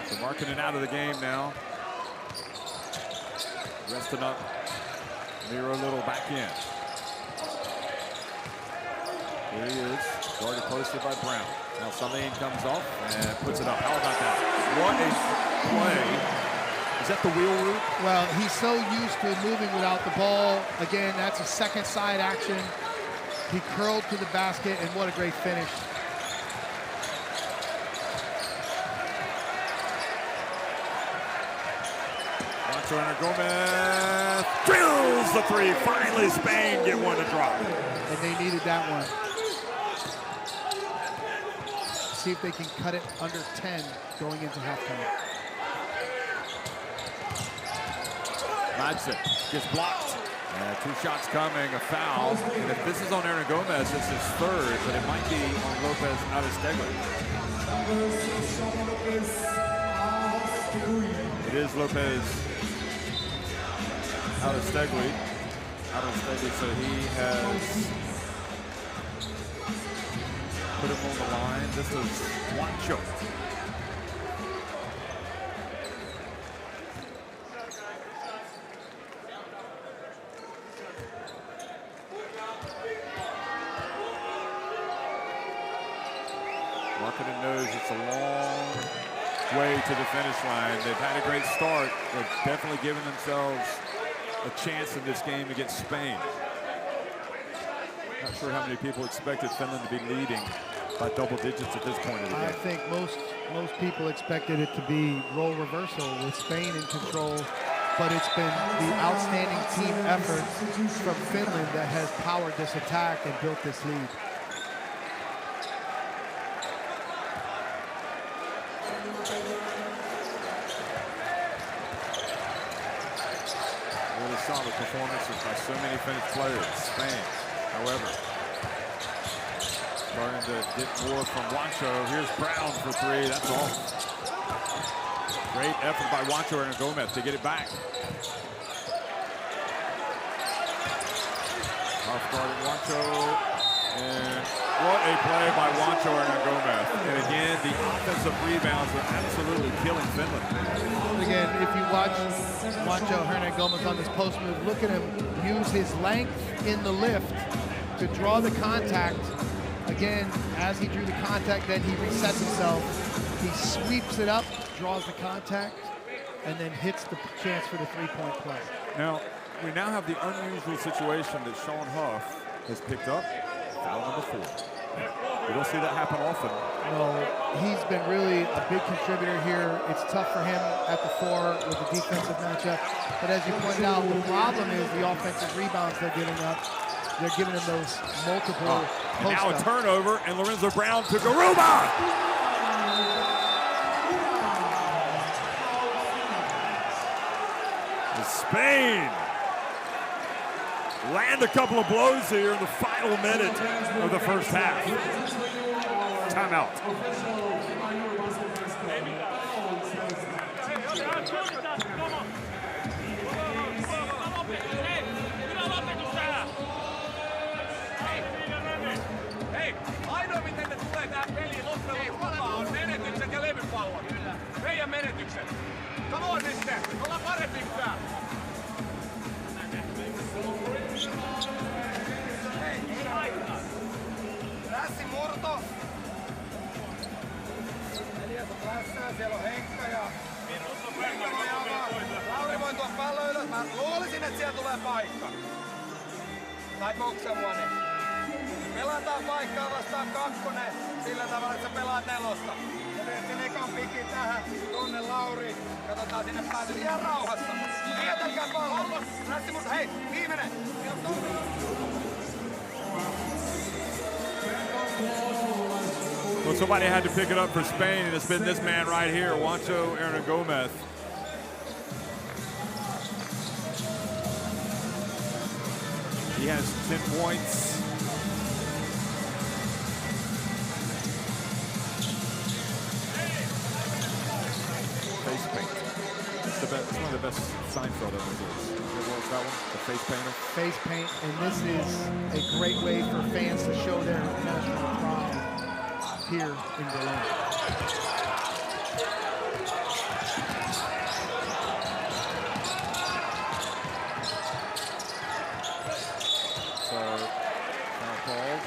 So Markkanen out of the game now. Resting up. Miro Little back in. Here he is, guarded closely by Brown. Now Saline comes off and puts it up. How about that? What a play. Is that the wheel route? Well, he's so used to moving without the ball. Again, that's a second side action. He curled to the basket, and what a great finish. Hernan Gomez drills the three. Finally, Spain get one to drop. And they needed that one. See if they can cut it under 10 going into halftime. Madsen gets blocked. And 2 shots coming, a foul. And if this is on Hernan Gomez, it's his third, but it might be on Lopez out of Stegway. It is Lopez out of Stegway, so he has put him on the line. This is Juancho. Markkanen knows it's a long way to the finish line. They've had a great start. They've definitely given themselves a chance in this game against Spain. Not sure how many people expected Finland to be leading by double digits at this point of the game. I think most people expected it to be role reversal with Spain in control, but it's been the outstanding team effort from Finland that has powered this attack and built this lead. Really solid performances by so many Finnish players. Spain, however, starting to get more from Juancho. Here's Brown for three. That's all. Great effort by Juancho and Gomez to get it back. Off guard at Juancho. And what a play by Juancho and Gomez. And again, the offensive rebounds are absolutely killing Finland. Again, if you watch Juancho Hernan Gomez on this post move, look at him use his length in the lift to draw the contact. Again, as he drew the contact, then he resets himself. He sweeps it up, draws the contact, and then hits the chance for the three-point play. Now, we now have the unusual situation that Sean Huff has picked up. Foul number 4. We don't see that happen often. No, he's been really a big contributor here. It's tough for him at the 4 with the defensive matchup. But as you pointed out, the problem is the offensive rebounds they're giving up. They're giving him those multiple and now a turnover, and Lorenzo Brown to Garuba! Spain land a couple of blows here in the final minute of the first half. Timeout. Hei, ainoa miten ne tulee tähän peliin loppujen lopuksi on menetykset ja levypallot. Meidän menetykset. Come on nyt, ollaan parempi kuin tää. Lässi murto. Elias on lässää, siellä on Henkka ja Lauri voi tuoda pallo ylös. Mä luulisin, että siellä tulee paikka. Tai boksavuoni. Pelataan paikkaa vastaan 2 sillä tavalla, että sä pelaat 4. Ja teet sen ekan pikin tähän. Tunne Lauri. Katsotaan sinne päälle ihan rauhassa. Vietelkää pallo. Lässi murto. Hei, viimeinen. Well, somebody had to pick it up for Spain, and it's been this man right here, Juancho Gomez. He has 10 points. Face paint. It's one of the best Seinfeld episodes. What was that one? The face painter? Face paint, and this is a great way for fans to show their national pride here in Berlin. So, foul called.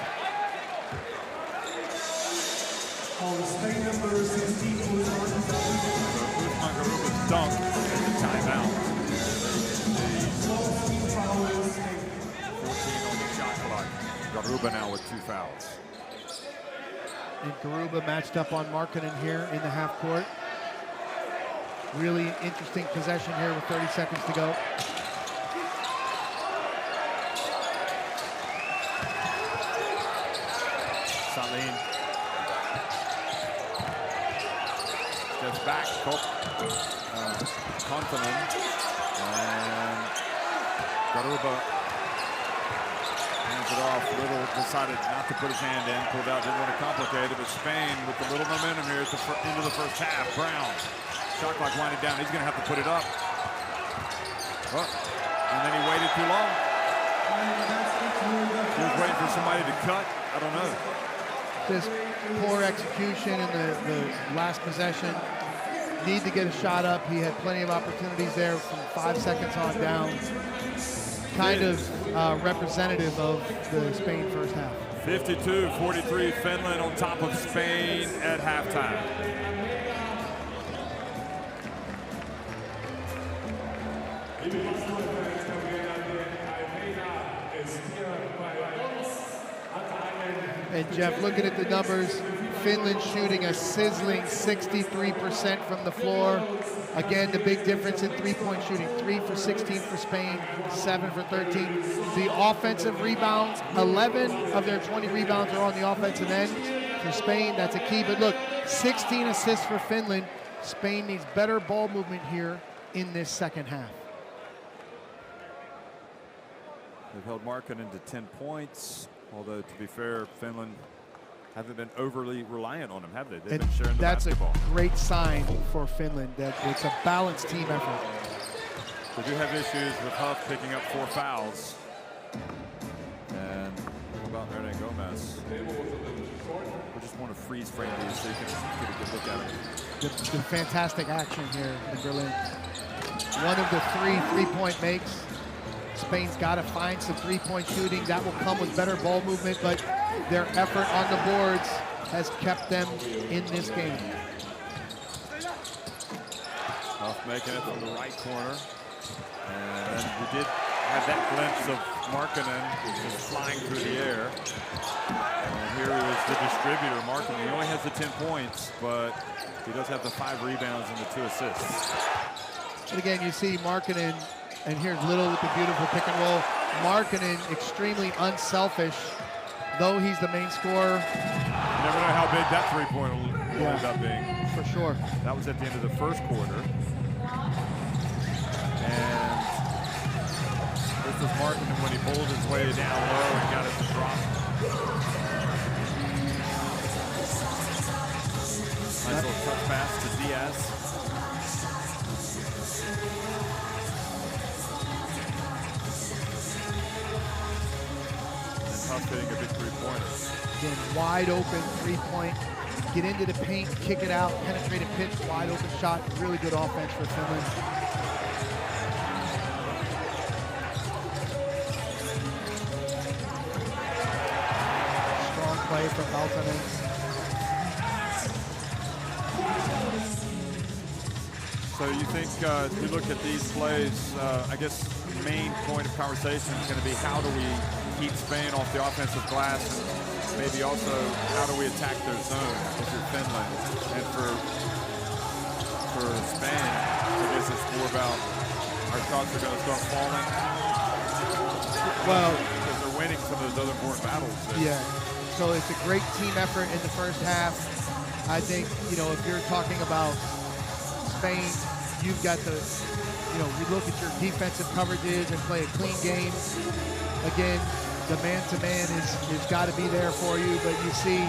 Spain number 16 was Usman Garuba's dunk and the timeout. 14 on the shot clock. Garuba now with 2 fouls. And Garuba matched up on Markkanen here in the half court. Really interesting possession here with 30 seconds to go. Salin. Steps back, Kontonen. And Garuba hands it off. Little decided not to put his hand in, pulled out, didn't want to complicate it, but Spain with a little momentum here at the end of the first half. Brown, shot clock winding down, he's gonna have to put it up. Oh, and then he waited too long. He was waiting for somebody to cut, I don't know. Just poor execution in the last possession. Need to get a shot up. He had plenty of opportunities there from 5 seconds on down. Kind of representative of the Spain first half. 52-43, Finland on top of Spain at halftime. And Jeff, looking at the numbers, Finland shooting a sizzling 63% from the floor. Again, the big difference in three-point shooting, 3 for 16 for Spain, 7 for 13. The offensive rebounds, 11 of their 20 rebounds are on the offensive end. For Spain, that's a key. But look, 16 assists for Finland. Spain needs better ball movement here in this second half. They've held Markkanen to 10 points, although to be fair, Finland haven't been overly reliant on him, have they? They've been sharing the basketball. That's a great sign for Finland that it's a balanced team effort. They do have issues with Huff picking up 4 fouls. And what about Hernan Gomez? We just want to freeze frame these so you can get a good look at it. The fantastic action here in Berlin. One of the 3 three-point makes. Spain's got to find some three-point shooting. That will come with better ball movement, but their effort on the boards has kept them in this game. Huff making it from the right corner. And then we did have that glimpse of Markkanen just flying through the air. And here is the distributor, Markkanen. He only has the 10 points, but he does have the 5 rebounds and the 2 assists. And again, you see Markkanen, and here's Little with the beautiful pick and roll. Markkanen, extremely unselfish, though he's the main scorer. You never know how big that three-pointer will end up being. For sure. That was at the end of the first quarter. And this was Markkanen when he pulled his way down low and got it to drop. Nice little tough pass to Diaz. Hitting a big three-pointer. Again, wide open three-point. Get into the paint, kick it out, penetrative pitch, wide open shot. Really good offense for Finland. Strong play from Valtonen. So you think, as we look at these plays, I guess the main point of conversation is going to be how do we keep Spain off the offensive glass, and maybe also how do we attack their zone if you're Finland. And for Spain, I guess it's more about our shots are going to start falling. Well, because they're winning some of those other important battles. Yeah, so it's a great team effort in the first half. I think, you know, if you're talking about Spain, you've got the, you know, you look at your defensive coverages and play a clean game. Again, the man-to-man is got to be there for you, but you see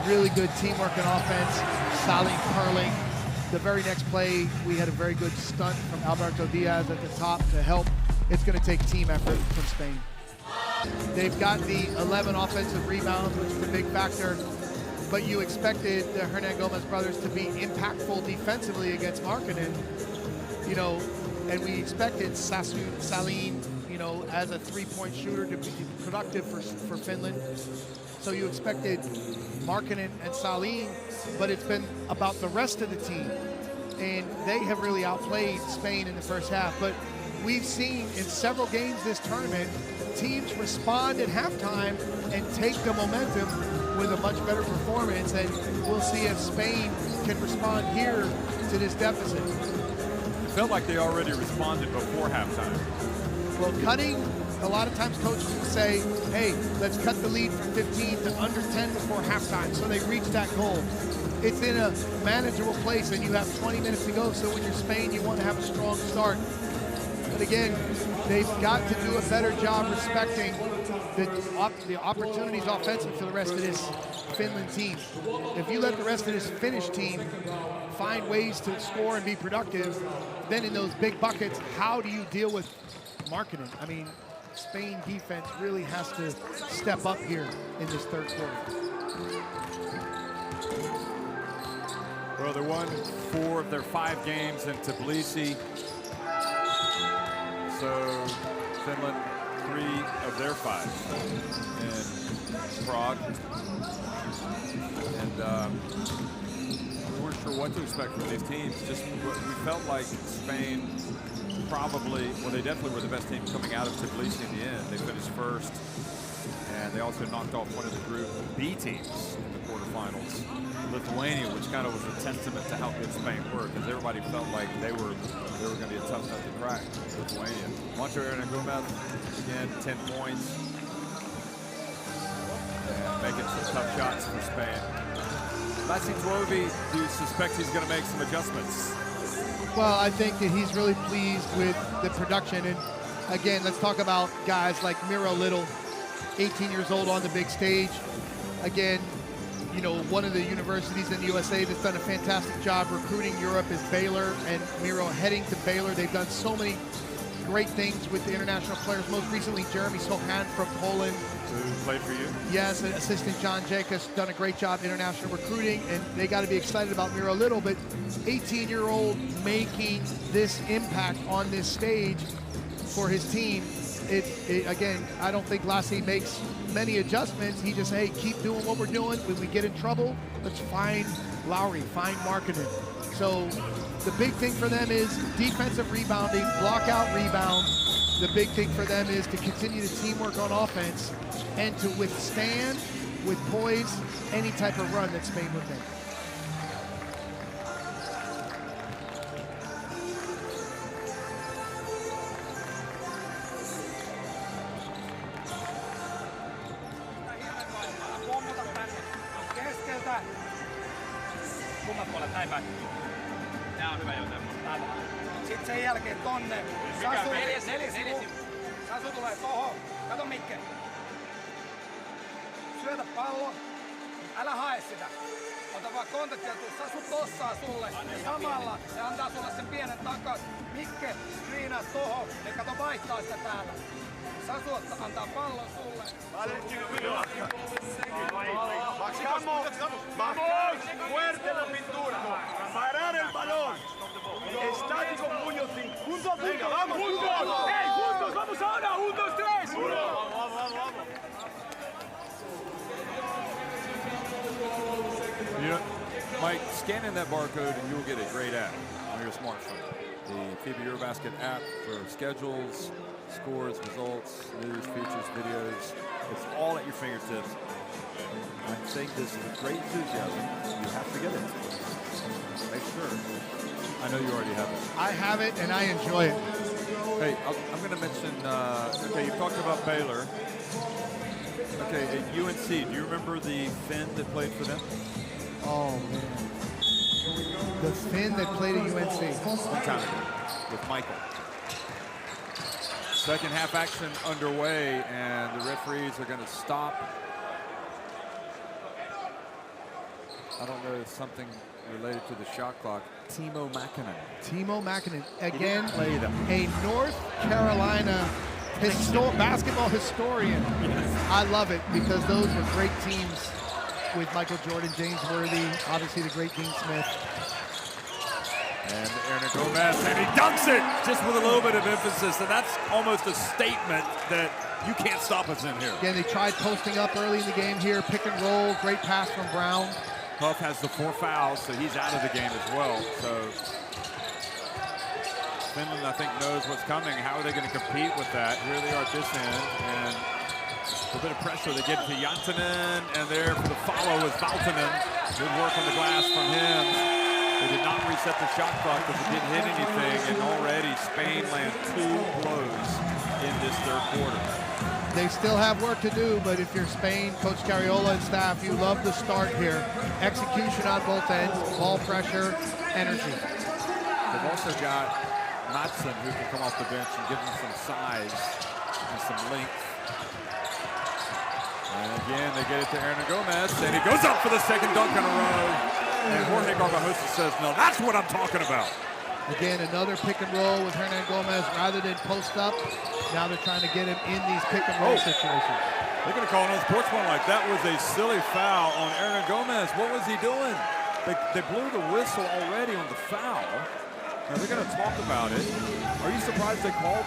really good teamwork and offense. Salim curling. The very next play, we had a very good stunt from Alberto Diaz at the top to help. It's going to take team effort from Spain. They've got the 11 offensive rebounds, which is a big factor, but you expected the Hernan Gomez brothers to be impactful defensively against Markkanen, you know, and we expected Salim, you know, as a three-point shooter to be productive for Finland. So you expected Markkanen and Salim, but it's been about the rest of the team. And they have really outplayed Spain in the first half. But we've seen in several games this tournament, teams respond at halftime and take the momentum with a much better performance. And we'll see if Spain can respond here to this deficit. It felt like they already responded before halftime. Well, cutting, a lot of times coaches will say, hey, let's cut the lead from 15 to under 10 before halftime, so they reach that goal. It's in a manageable place and you have 20 minutes to go, so when you're Spain, you want to have a strong start. But again, they've got to do a better job respecting the opportunities offensively for the rest of this Finland team. If you let the rest of this Finnish team find ways to score and be productive, then in those big buckets, how do you deal with Markkanen? I mean, Spain defense really has to step up here in this third quarter. Well, they won 4 of their 5 games in Tbilisi. So Finland 3 of their 5 in Prague. And we weren't sure what to expect from these teams. Just we felt like Spain probably, well, they definitely were the best team coming out of Tbilisi in the end. They finished first, and they also knocked off one of the Group B teams in the quarterfinals, Lithuania, which kind of was a testament to how good Spain were, because everybody felt like they were going to be a tough nut to crack. Lithuania. Moncho Gomez, again, 10 points, and making some tough shots for Spain. Lassi Tuovi, do you suspect he's going to make some adjustments? Well, I think that he's really pleased with the production. And again, let's talk about guys like Miro Little, 18 years old on the big stage. Again, you know, one of the universities in the USA that's done a fantastic job recruiting Europe is Baylor, and Miro heading to Baylor. They've done so many great things with the international players. Most recently, Jeremy Sohan from Poland. Who played for you? Yes, assistant John Jacobs done a great job international recruiting, and they got to be excited about Miro Little. But 18-year-old making this impact on this stage for his team. Again, I don't think Lassi makes many adjustments. He just, hey, keep doing what we're doing. When we get in trouble, let's find Lowry, find Markkanen. So the big thing for them is defensive rebounding, block out rebound. The big thing for them is to continue the teamwork on offense and to withstand with poise any type of run that Spain would make. Kummat puolet näin päin. Tää on hyvä joten, mutta täällä. Sitten sen jälkeen tonne. Sasu, nelisivu. Sasu tulee tohon. Kato Mikke. Syötä pallo. Älä hae sitä. Ota vaan kontaktia, tuu Sasu tossaa sulle. Ja samalla se antaa sulle sen pienen takas. Mikke screenaa tohon. Ja kato vaihtaa sitä täällä. Sasu antaa pallon sulle. Bajamos fuerte la pintura. Parar el balón. Estático, puño, juntos, venga, vamos. Juntos, hey, juntos, vamos ahora. 1, 2, 3. Vamos. You know, Mike, scan in that barcode and you'll get a great app on your smartphone. The FIBA Eurobasket app for schedules, scores, results, news, features, videos. It's all at your fingertips. I'm saying this with great enthusiasm. You have to get it. Make sure. I know you already have it. I have it, and I enjoy it. Hey, I'm going to mention, okay, you talked about Baylor. Okay, at UNC, do you remember the Finn that played for them? Oh, man. The Finn that played at UNC. One time ago with Michael. Second half action underway, and the referees are going to stop. I don't know, something related to the shot clock. Timo Makinen. Again, a North Carolina basketball historian. Yes. I love it because those were great teams with Michael Jordan, James Worthy, obviously the great Dean Smith. And Aaron Gomez, and he dunks it just with a little bit of emphasis, and that's almost a statement that you can't stop us in here. Again, they tried posting up early in the game here, pick and roll, great pass from Brown. Huff has the 4 fouls, so he's out of the game as well. So Finland, I think, knows what's coming. How are they going to compete with that? Here they are at this end, and a bit of pressure. They get to Jantanen, and there for the follow is Valtonen. Good work on the glass from him. They did not reset the shot clock because it didn't hit anything, and already Spain land 2 blows in this third quarter. They still have work to do, but if you're Spain, Coach Cariola and staff, you love the start here. Execution on both ends, ball pressure, energy. They've also got Madsen, who can come off the bench and give them some size and some length. And again, they get it to Aaron Gomez, and he goes up for the second dunk in a row. And Jorge Garbajosa says, no, that's what I'm talking about. Again, another pick and roll with Hernan Gomez rather than post up. Now they're trying to get him in these pick and roll situations. They're going to call an unsportsmanlike. That was a silly foul on Aaron Gomez. What was he doing? They blew the whistle already on the foul. Now they're going to talk about it. Are you surprised they called?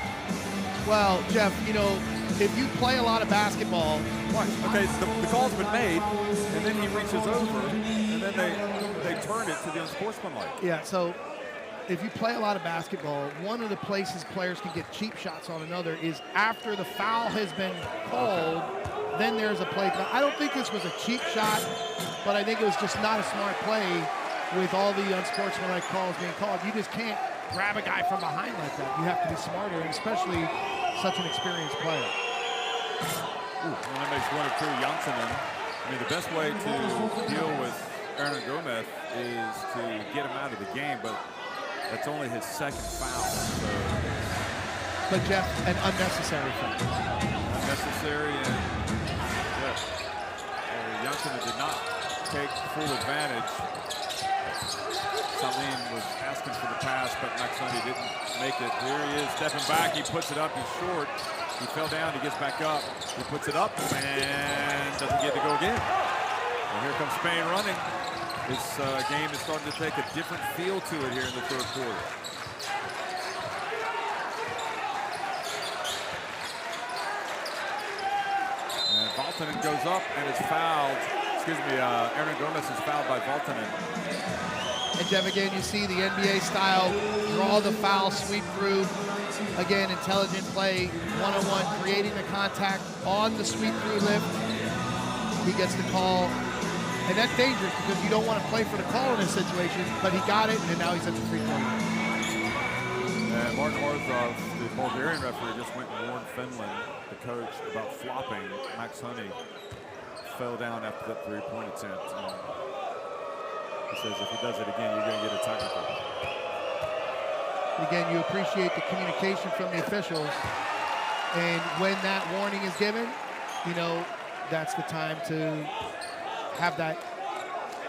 Well, Jeff, you know, if you play a lot of basketball. Watch. Okay, the call's been made, and then he reaches over, and then they turn it to the unsportsmanlike. Yeah, so if you play a lot of basketball, one of the places players can get cheap shots on another is after the foul has been called, then there's a play. I don't think this was a cheap shot, but I think it was just not a smart play with all the unsportsmanlike calls being called. You just can't grab a guy from behind like that. You have to be smarter, and especially such an experienced player. Ooh, well, that makes one or two Janssenen. I mean, the best way to deal with Aaron Gomez is to get him out of the game, but that's only his second foul. So. But Jeff, an unnecessary foul. Unnecessary, and Janssenen did not take full advantage. Salim was asking for the pass, but Maxoni didn't make it. Here he is, stepping back. He puts it up. He's short. He fell down. He gets back up. He puts it up and doesn't get to go again. And here comes Spain running. This game is starting to take a different feel to it here in the third quarter. And Valtonen goes up and is fouled. Excuse me, Aaron Gomez is fouled by Valtonen. And Jeff, again, you see the NBA style, draw the foul, sweep through. Again, intelligent play, one-on-one, creating the contact on the sweep through lift. He gets the call. And that's dangerous because you don't want to play for the call in this situation, but he got it, and now he's at the free throw line. And Martin Orzov, the Bulgarian referee, just went and warned Finland, the coach, about flopping. Max Honey fell down after that three-point attempt. And he says if he does it again, you're going to get a technical. Again, you appreciate the communication from the officials. And when that warning is given, you know, that's the time to have that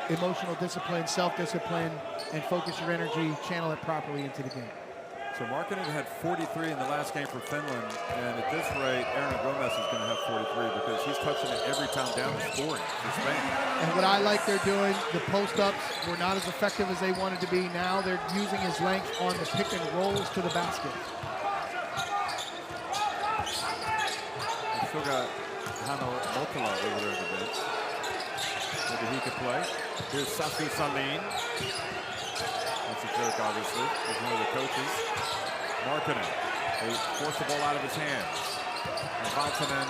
emotional discipline, self-discipline, and focus your energy, channel it properly into the game. So Markkanen had 43 in the last game for Finland, and at this rate, Aaron Gomez is going to have 43 because he's touching it every time down and scoring for Spain. And what I like they're doing, the post-ups were not as effective as they wanted to be. Now they're using his length on the pick and rolls to the basket. We've still got Hanno Motala over there in the bench. Maybe he could play. Here's Sasu Salim. That's a joke, obviously. He's one of the coaches. Markkanen. They force the ball out of his hands. And Valtonen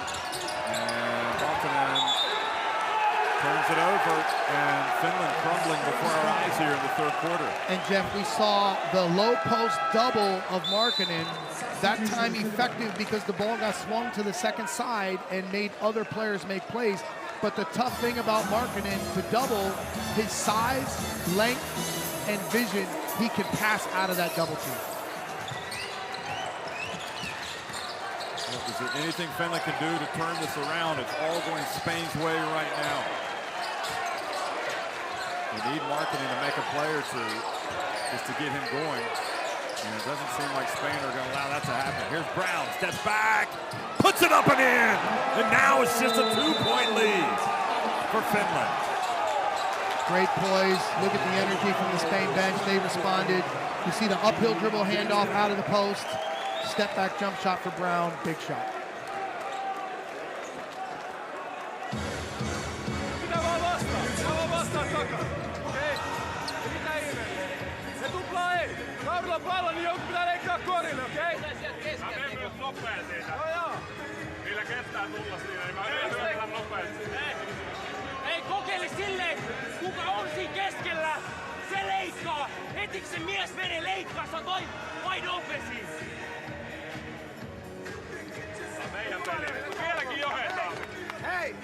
turns it over. And Finland crumbling before our eyes here in the third quarter. And Jeff, we saw the low post double of Markkanen. That time effective because the ball got swung to the second side and made other players make plays. But the tough thing about Markkanen, to double, his size, length, and vision, he can pass out of that double team. Well, is there anything Finland can do to turn this around? It's all going Spain's way right now. They need Markkanen to make a play or two just to get him going. And it doesn't seem like Spain are going to allow that to happen. Here's Brown, steps back, puts it up and in. And now it's just a 2-point lead for Finland. Great poise. Look at the energy from the Spain bench. They responded. You see the uphill dribble handoff out of the post. Step back jump shot for Brown. Big shot. Pitää vaan vastaa takaa. Okei? Ja mitä ihmettä? Se tuplaa ei. Kaudella pallo, niin joku pitää leikkaa korille, okei? Mä menen myös nopea siitä. Joo. Niillä kestää tulla siinä, niin mä menen ihan nopeasti. Ei kokeile silleen, kuka on siinä keskellä. Se leikkaa. Heti se mies menee leikkaa, sä oot wide open siinä. Tää on meidän peli. Vieläkin johetaan. Hei!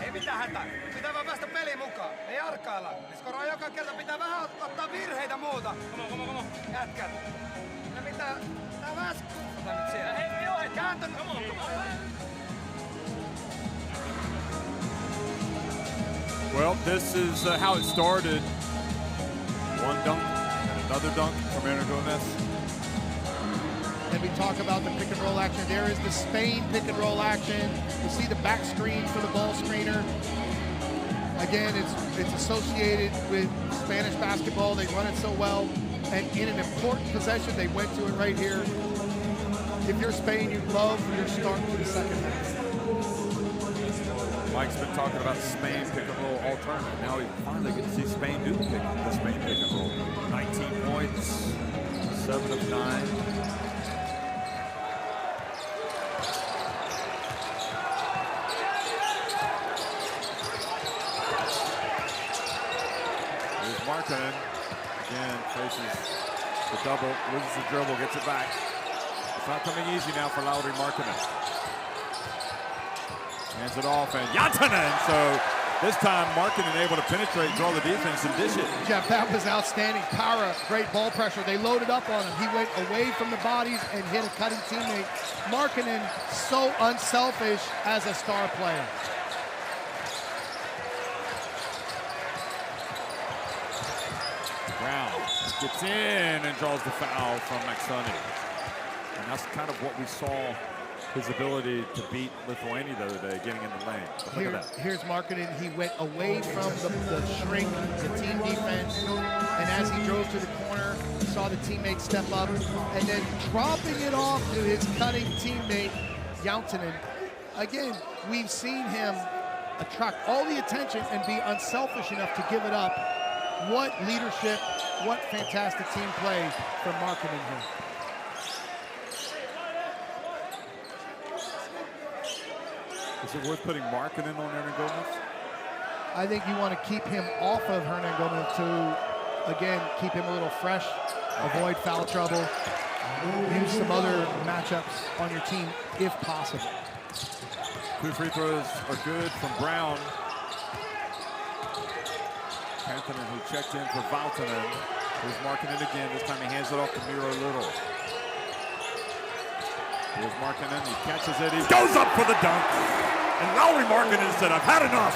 Ei mitään hätää. Pitää vaan päästä peliin mukaan. Ei arkailla. Skoraa joka kerta. Pitää vähän ottaa virheitä muuta. Komo. Jätkät. No pitää vähän skuffata nyt siellä. Ei oo. Kääntänyt. Komo. Well, this is how it started. One dunk and another dunk from Aaron Gomez. And we talk about the pick and roll action. There is the Spain pick and roll action. You see the back screen for the ball screener. Again, it's associated with Spanish basketball. They run it so well. And in an important possession, they went to it right here. If you're Spain, you love your start to the second half. Mike's been talking about Spain pick and roll all tournament. Now we finally get to see Spain do the Spain pick and roll. 19 points, 7 of 9. Here's Markkanen. Again, faces the double, loses the dribble, gets it back. It's not coming easy now for Lauri Markkanen. Hands it off, and Jantanen. So this time, Markkanen able to penetrate, draw the defense, and dish it. Jeff, that was outstanding. Para, great ball pressure. They loaded up on him. He went away from the bodies and hit a cutting teammate. Markkanen, so unselfish as a star player. Brown gets in and draws the foul from McSonny. And that's kind of what we saw, his ability to beat Lithuania the other day, getting in the lane. But look at that. Here's Markkanen. He went away from the shrink, the team defense, and as he drove to the corner, saw the teammate step up, and then dropping it off to his cutting teammate, Jantanen. Again, we've seen him attract all the attention and be unselfish enough to give it up. What leadership, what fantastic team play from Markkanen here. Is it worth putting Markkanen on Hernan Gomez? I think you want to keep him off of Hernan Gomez to, again, keep him a little fresh, avoid foul trouble, use some other matchups on your team if possible. 2 free throws are good from Brown. Panthinen, who checked in for Valtonen. Here's Markkanen again. This time he hands it off to Miro Little. Here's Markkanen. He catches it. He goes up for the dunk. And Lauri Markkanen said, I've had enough.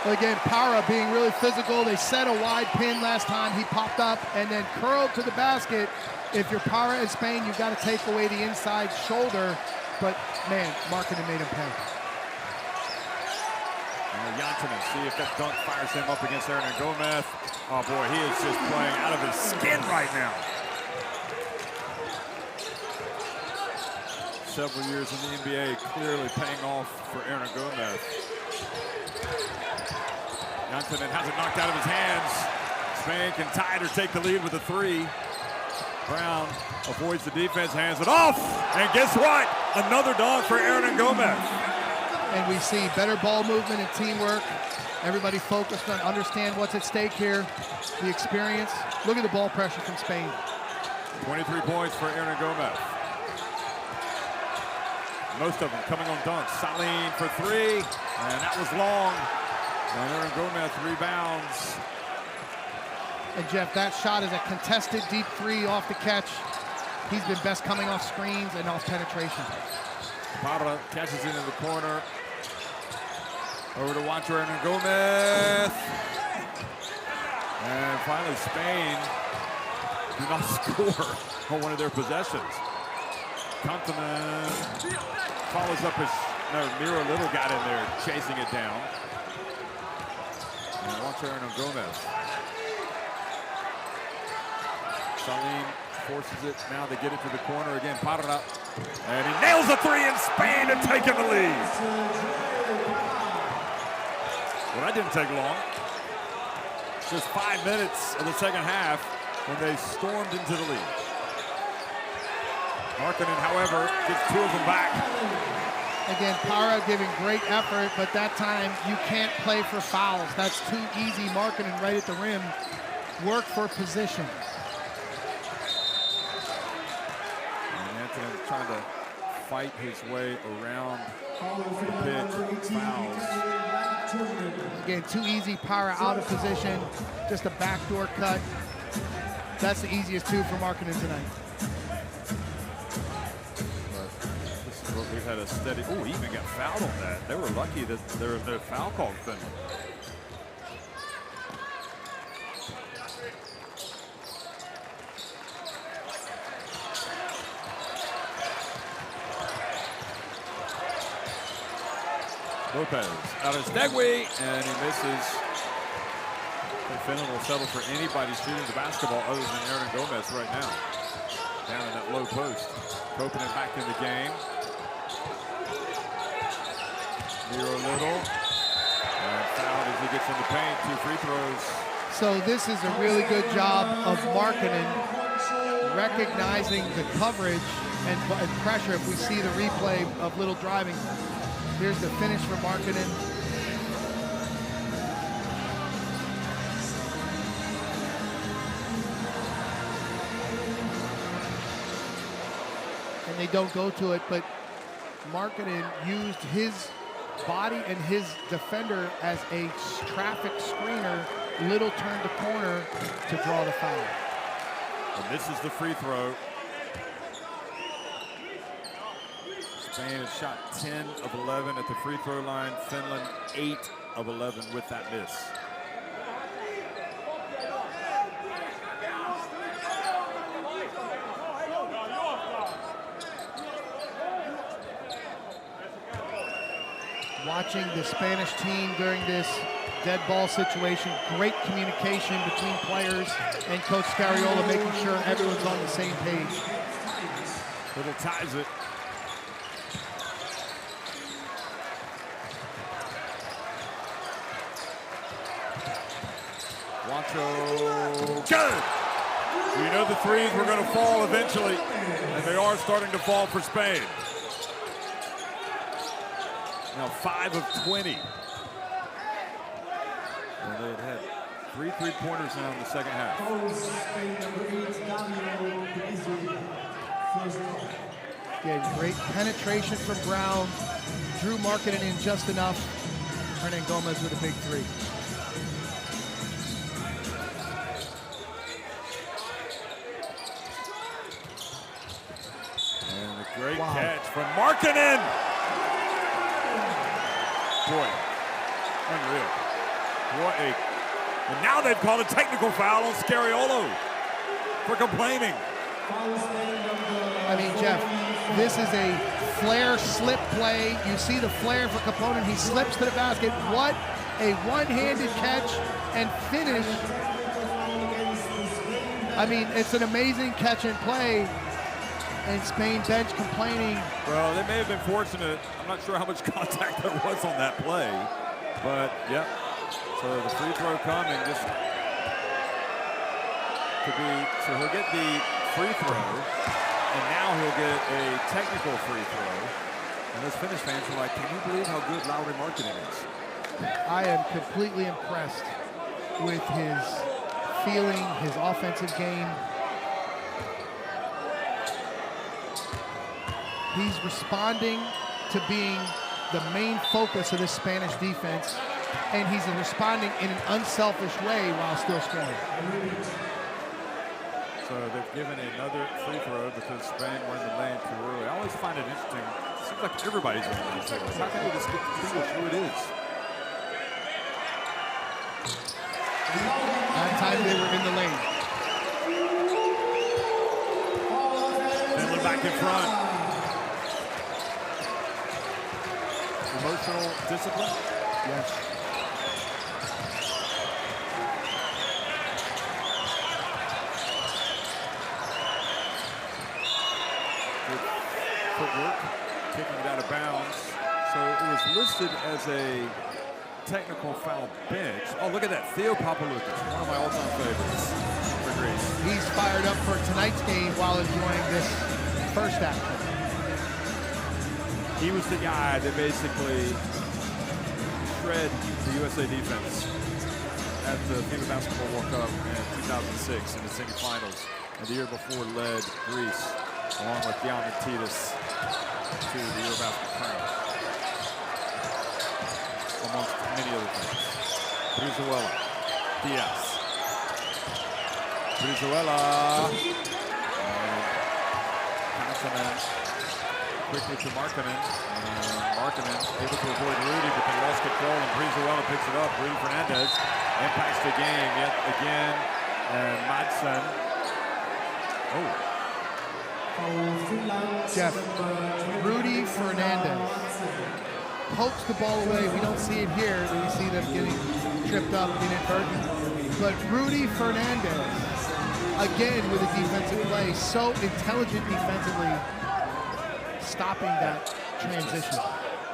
Again, Para being really physical. They set a wide pin last time. He popped up and then curled to the basket. If you're Para in Spain, you've got to take away the inside shoulder. But, man, Markkanen made him pay. Jantanen, see if that dunk fires him up against Hernan Gomez. Oh boy, he is just playing out of his skin right now. Several years in the NBA, clearly paying off for Hernan Gomez. Jantanen has it knocked out of his hands. Spain can tie it or take the lead with a 3. Brown avoids the defense, hands it off, and guess what? Another dunk for Hernan Gomez. And we see better ball movement and teamwork. Everybody focused on understand what's at stake here. The experience. Look at the ball pressure from Spain. 23 points for Hernan Gomez. Most of them coming on dunks. Saline for 3, and that was long. And Hernan Gomez rebounds. And Jeff, that shot is a contested deep 3 off the catch. He's been best coming off screens and off penetration. Parra catches it in the corner. Over to Juancho Hernan Gomez. And finally, Spain do not score on one of their possessions. Compton follows up his, no, Miro Little got in there chasing it down. And Juancho Hernan Gomez. Salim forces it, now they get it to the corner again, Parra. And he nails a 3 in Spain to take in the lead. Well, that didn't take long. Just 5 minutes of the second half when they stormed into the lead. Markkanen, however, gets 2 of them back. Again, Para giving great effort, but that time you can't play for fouls. That's too easy. Markkanen right at the rim. Work for position. And Anthony trying to fight his way around the pitch. Fouls. Again, too easy. Para out of position. Just a backdoor cut. That's the easiest 2 for Markkanen tonight. We've had a steady, he even got fouled on that. They were lucky that there was no foul call in Finland. Lopez out of Stegui, and he misses. And Finland will settle for anybody shooting the basketball other than Aaron Gomez right now. Down in that low post. Koppanen back in the game. Miro Little. And fouled as he gets in the paint. 2 free throws. So this is a really good job of Markkanen recognizing the coverage and pressure. If we see the replay of Little driving, here's the finish for Markkanen. And they don't go to it, but Markkanen used his body and his defender as a traffic screener. Little turned the corner to draw the foul. And this is the free throw. Spain has shot 10 of 11 at the free throw line. Finland 8 of 11 with that miss. Watching the Spanish team during this dead ball situation, great communication between players and Coach Scariolo, making sure everyone's on the same page. Little ties it. Wancho, good! We know the threes were going to fall eventually, and they are starting to fall for Spain. Now 5 of 20. And they had 3 3-pointers now in the second half. Again, great penetration from Brown. Drew Markkanen in just enough. Hernan Gomez with a big 3. And a great catch from Markkanen. Boy, unreal. What a, and now they've called a technical foul on Scariolo for complaining. I mean, Jeff, this is a flare slip play. You see the flare for Koppanen. He slips to the basket. What a one-handed catch and finish. I mean, it's an amazing catch and play. And Spain bench complaining. Well, they may have been fortunate. I'm not sure how much contact there was on that play. But, yep. So the free throw coming just to be, so he'll get the free throw, and now he'll get a technical free throw. And those Finnish fans are like, can you believe how good Lauri Markkanen is? I am completely impressed with his feeling, his offensive game. He's responding to being the main focus of this Spanish defense, and he's responding in an unselfish way while still scoring. So they've given another free throw because Spain were in the lane too early. I always find it interesting. It seems like everybody's in the lane too early. How can they just distinguish who it is? That time they were in the lane. Finland back in front. Emotional discipline? Yes. Good footwork, kicking it out of bounds. So it was listed as a technical foul bench. Oh, look at that. Theo Papaloukas, one of my all-time favorites for Greece. He's fired up for tonight's game while enjoying this first action. He was the guy that basically shred the USA defense at the FIBA Basketball World Cup in 2006 in the semifinals, and the year before led Greece, along with Diamantitis, to the Eurobasket crown, amongst many other things. Brizuela, Diaz, Brizuela, and Hansonen. Quickly to Markkanen. Markkanen able to avoid Rudy, but they lost control, and Brizuela picks it up. Rudy Fernandez impacts the game yet again, and Madsen. Oh. Jeff, Rudy Fernandez pokes the ball away. We don't see it here. We see them getting tripped up, inadvertent. But Rudy Fernandez, again with a defensive play, so intelligent defensively, stopping that transition.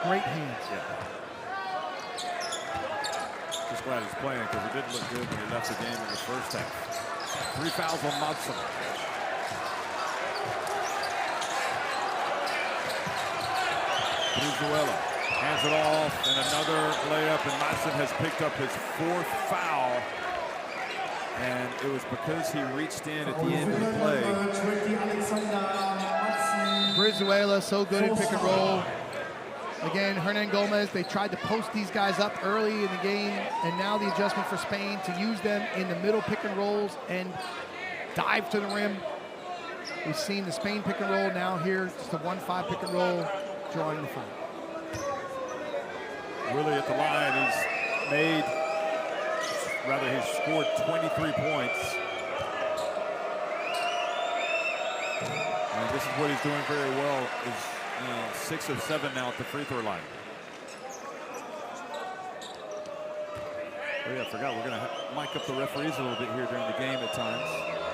Great hands. Yeah. Just glad he's playing because it didn't look good when he left the game in the first half. 3 fouls on Madsen. Brizuela hands it off, and another layup, and Madsen has picked up his 4th foul. And it was because he reached in at the end of the play. Brizuela, so good in pick and roll. Again, Hernan Gomez, they tried to post these guys up early in the game, and now the adjustment for Spain to use them in the middle pick and rolls and dive to the rim. We've seen the Spain pick and roll, now here it's the 1-5 pick and roll, drawing the foul. Really at the line, he's scored 23 points. And this is what he's doing very well, is 6 of 7 now at the free throw line. Oh yeah, I forgot, we're gonna mic up the referees a little bit here during the game at times.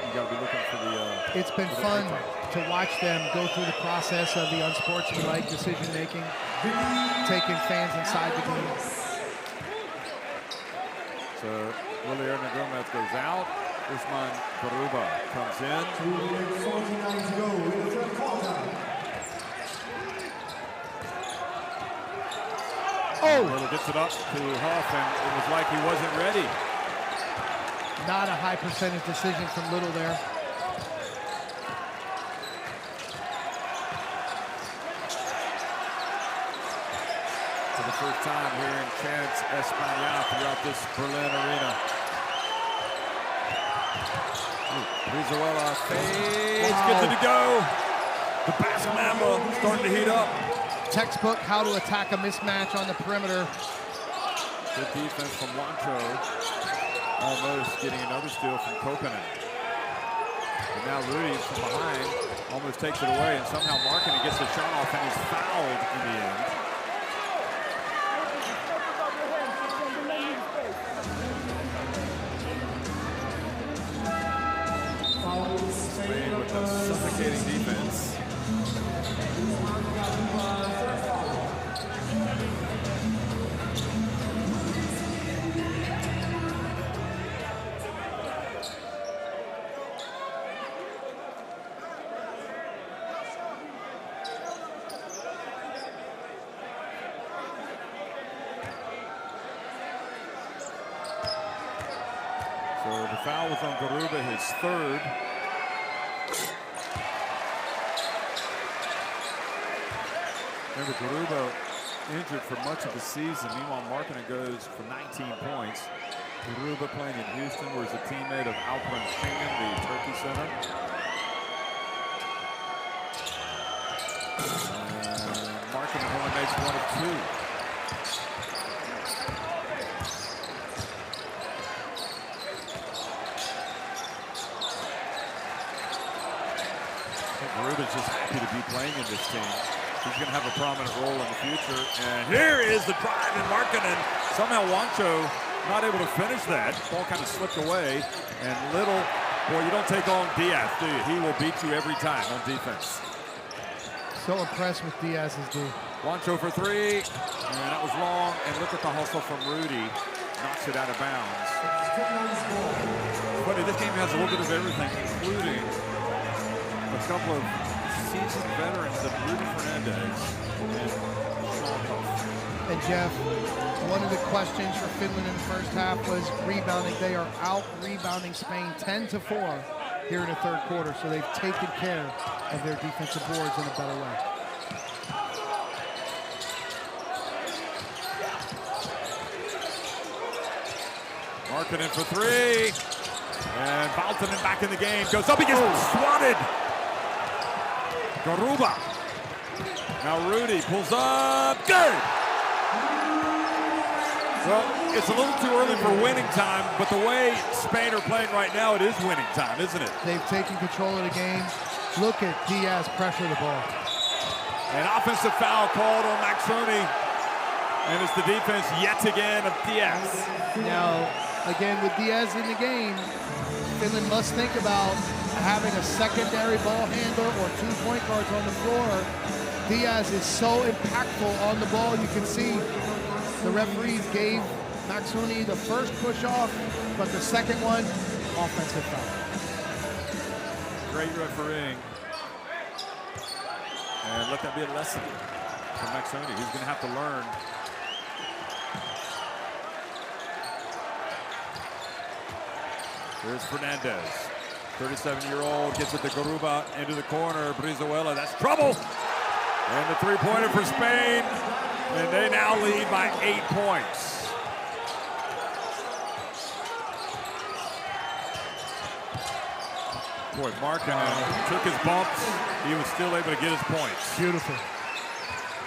You gotta be looking for the... It's been fun to watch them go through the process of the unsportsmanlike decision making, taking fans inside the game. So Willie Hernan Gomez goes out. Usman Garuba comes in. Little gets it up to Huff, and it was like he wasn't ready. Not a high percentage decision from Little there. For the first time hearing chants Español throughout this Berlin arena. Brizuela fades, gets it to go. The Basque Mamba starting to heat up. Textbook how to attack a mismatch on the perimeter. Good defense from Wancho. Almost getting another steal from Koponen. And now Rudy from behind almost takes it away, and somehow Markkanen gets the shot off, and he's fouled in the end. Spain with a suffocating defense. So the foul was on Garuba, his 3rd. Remember, Garuba injured for much of the season. Meanwhile, Markkanen goes for 19 points. Garuba playing in Houston, where he's a teammate of Alperen Şengün, the Turkey center. And Markkanen only makes 1 of 2. Garuba's just happy to be playing in this team. He's going to have a prominent role in the future. And here is the drive, and Markkanen. Somehow Wancho not able to finish that. Ball kind of slipped away. And Little, boy, you don't take on Diaz, do you? He will beat you every time on defense. So impressed with Diaz's D. Wancho for 3. And that was long. And look at the hustle from Rudy. Knocks it out of bounds. But this game has a little bit of everything, including a couple of seasoned veterans of Rudy Fernandez and Sean Huff. And Jeff, one of the questions for Finland in the first half was rebounding. They are out rebounding Spain 10-4 here in the 3rd quarter, so they've taken care of their defensive boards in a better way. Markkanen for 3. And Valtonen back in the game. Goes up, he gets swatted. Garuba. Now Rudy pulls up. Good. Well, it's a little too early for winning time, but the way Spain are playing right now, it is winning time, isn't it? They've taken control of the game. Look at Diaz pressure the ball. An offensive foul called on Maxoni. And it's the defense yet again of Diaz. Now, again, with Diaz in the game, Finland must think about having a secondary ball handler or 2 point guards on the floor. Diaz is so impactful on the ball. You can see the referees gave Maxuni the first push off, but the second one, offensive foul. Great refereeing. And let that be a lesson for Maxuni. He's going to have to learn. Here's Fernandez. 37-year-old gets it to Garuba into the corner. Brizuela, that's trouble. And the three-pointer for Spain. And they now lead by 8 points. Boy, Markkanen took his bumps. He was still able to get his points. Beautiful.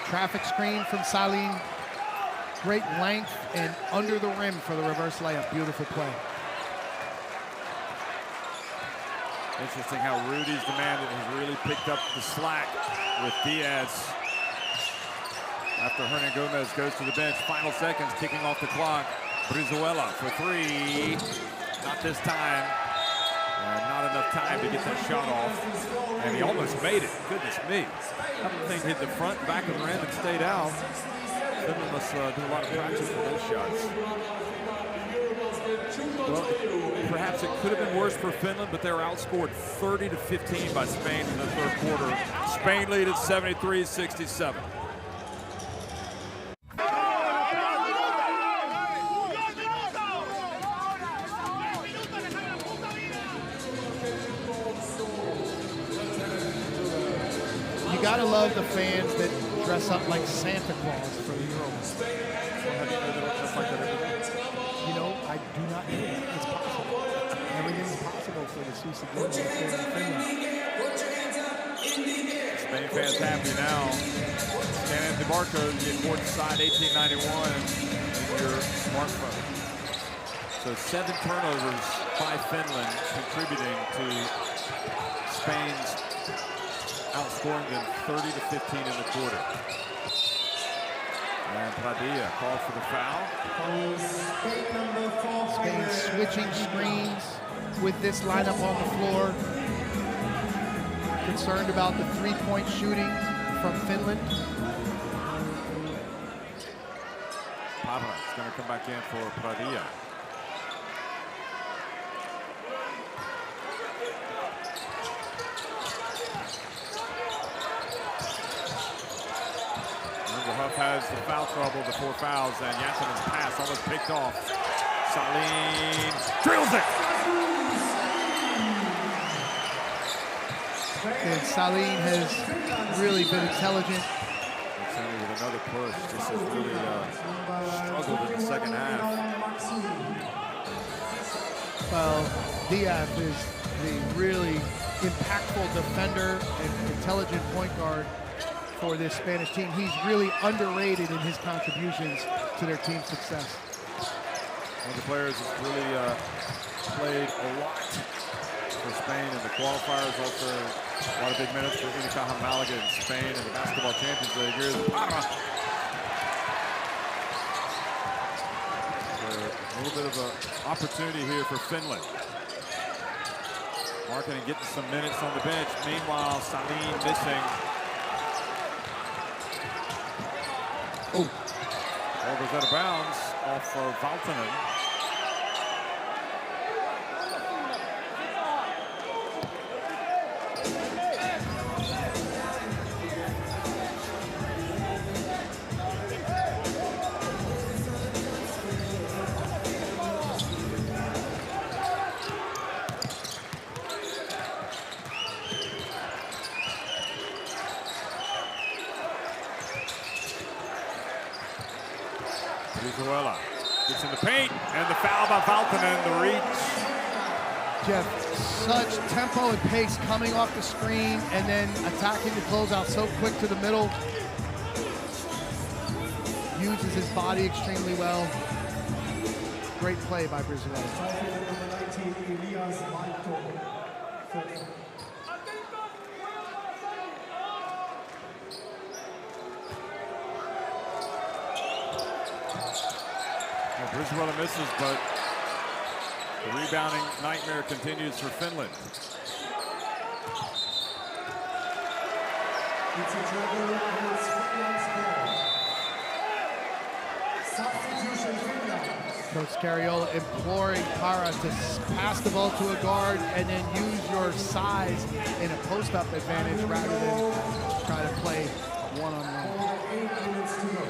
Traffic screen from Salim. Great length and under the rim for the reverse layup. Beautiful play. Interesting how Rudy's the man that has really picked up the slack with Diaz. After Hernan Gomez goes to the bench, final seconds, kicking off the clock. Brizuela for three. Not this time. Not enough time to get that shot off. And he almost made it. Goodness me. That thing hit the front and back of the rim and stayed out. Finland must do a lot of practice for those shots. Well, perhaps it could have been worse for Finland, but they were outscored 30-15 by Spain in the third quarter. Spain lead at 73-67. You gotta love the fans that dress up like Santa Claus for the Euros. You know, I do not know that. It's possible. Everything's possible for the Susi Games here in Finland. Spain fans happy now. Stan DeMarco, you get courtside 1891 in your smartphone. So 7 turnovers by Finland, contributing to Spain's outscoring them 30-15 in the quarter. And Padilla called for the foul. Spain switching screens with this lineup on the floor. Concerned about the three-point shooting from Finland. Pavra is going to come back in for Padilla. Huff has the foul trouble, the 4 fouls, and Jansson's pass almost picked off. Salim drills it. And Salim has really been intelligent. With another push, just has really struggled in the second half. Well, Diaz is the really impactful defender and intelligent point guard for this Spanish team. He's really underrated in his contributions to their team's success. One of the players has really played a lot for Spain in the qualifiers. Also, a lot of big minutes for Unicaja Malaga in Spain in the Basketball Champions League. Here's Parra. A little bit of an opportunity here for Finland. Markkanen getting some minutes on the bench. Meanwhile, Salim missing. Oh, ball goes out of bounds off of Valtonen. Brizuela gets in the paint, and the foul by Valtonen, the reach. Jeff, such tempo and pace coming off the screen and then attacking the closeout so quick to the middle. Uses his body extremely well. Great play by Brizuela. Brizuela misses, but the rebounding nightmare continues for Finland. It's a travel and it's Finland's ball. Substitution Finland. Coach Scariola imploring Para to pass the ball to a guard and then use your size in a post-up advantage rather than try to play one-on-one. 8 minutes to go.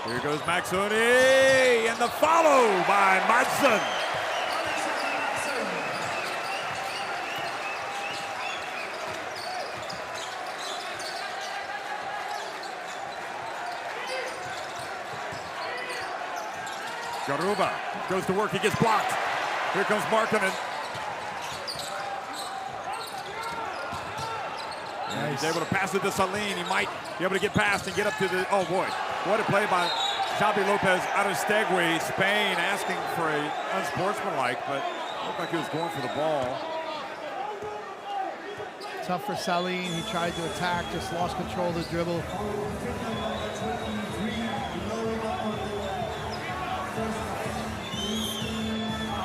Here goes Maxoni, and the follow by Madsen. Garuba goes to work, he gets blocked. Here comes Markkanen. And he's able to pass it to Saline. He might be able to get past and get up to the, oh boy. What a play by Xabi Lopez Aristegui. Spain asking for a unsportsmanlike, but looked like he was going for the ball. Tough for Saline. He tried to attack, just lost control of the dribble.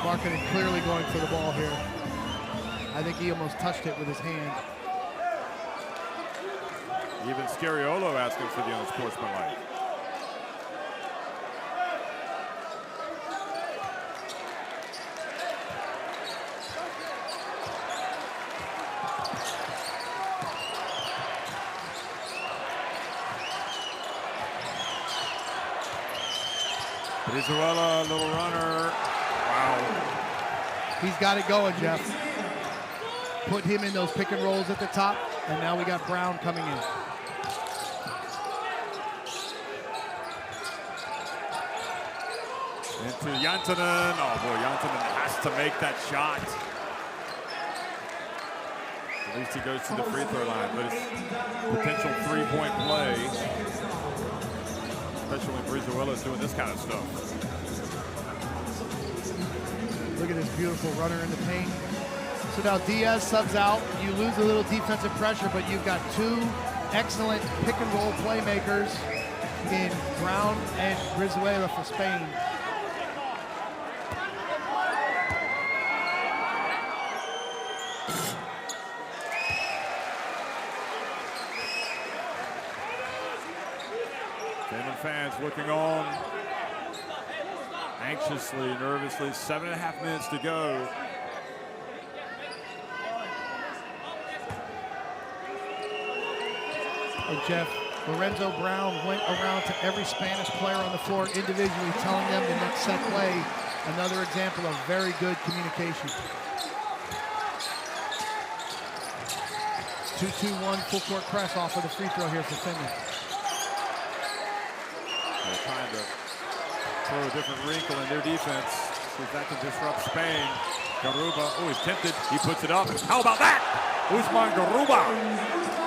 Markkanen clearly going for the ball here. I think he almost touched it with his hand. Even Scariolo asking for the unsportsmanlike. Brizuela, little runner. Wow. He's got it going, Jeff. Put him in those pick and rolls at the top, and now we got Brown coming in. Into Jantunen. Oh boy, Jantunen has to make that shot. At least he goes to the free throw line, but it's potential three-point play. Especially when Brizuela's doing this kind of stuff. Look at this beautiful runner in the paint. So now Diaz subs out. You lose a little defensive pressure, but you've got two excellent pick and roll playmakers in Brown and Brizuela for Spain. Finland fans looking on anxiously, nervously. 7.5 minutes to go. And Jeff, Lorenzo Brown went around to every Spanish player on the floor individually, telling them the next set play. Another example of very good communication. 2-2-1 full court press off of the free throw here for Finland. They're trying to throw a different wrinkle in their defense. See if that can disrupt Spain. Garuba, oh, he's tempted. He puts it up. How about that? Usman Garuba.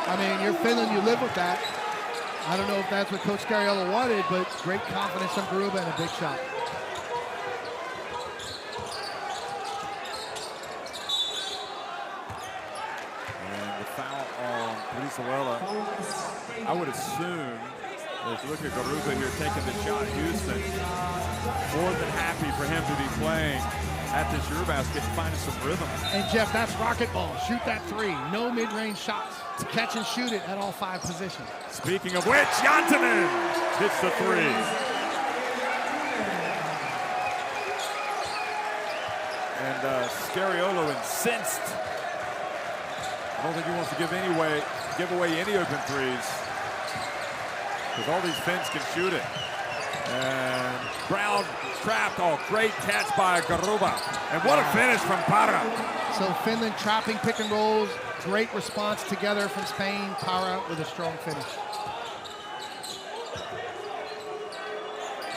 I mean, you're Finland, you live with that. I don't know if that's what Coach Scariola wanted, but great confidence from Garuba and a big shot. And the foul on Brizuela. I would assume, as you look at Garuba here taking the shot, Houston, more than happy for him to be playing at this Eurobasket and finding some rhythm. And Jeff, that's rocket ball. Shoot that three. No mid-range shots. Catch and shoot it at all 5 positions. Speaking of which, Jantunen hits the three. And Scariolo incensed. I don't think he wants to give away any open threes, because all these Finns can shoot it. And Brown trapped. Oh, great catch by Garuba. And what a finish from Para. So Finland trapping pick and rolls. Great response together from Spain. Para with a strong finish.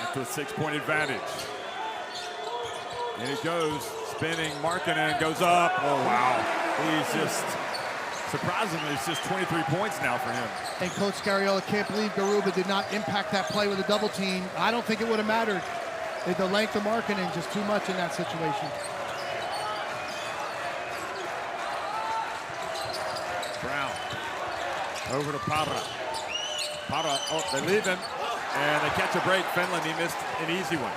Up to a 6-point advantage. And it goes, spinning, Markkanen goes up. Oh, wow. He's just, surprisingly, it's just 23 points now for him. And Coach Scariola can't believe Garuba did not impact that play with a double team. I don't think it would have mattered. The length of Markkanen just too much in that situation. Brown over to Para. Para, oh, they leave him, and they catch a break. Finland, he missed an easy one.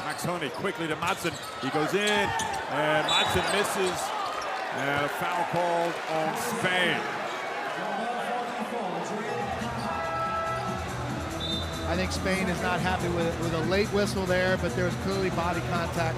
Maxoni quickly to Madsen. He goes in, and Madsen misses, and a foul called on Spain. I think Spain is not happy with a late whistle there, but there's clearly body contact.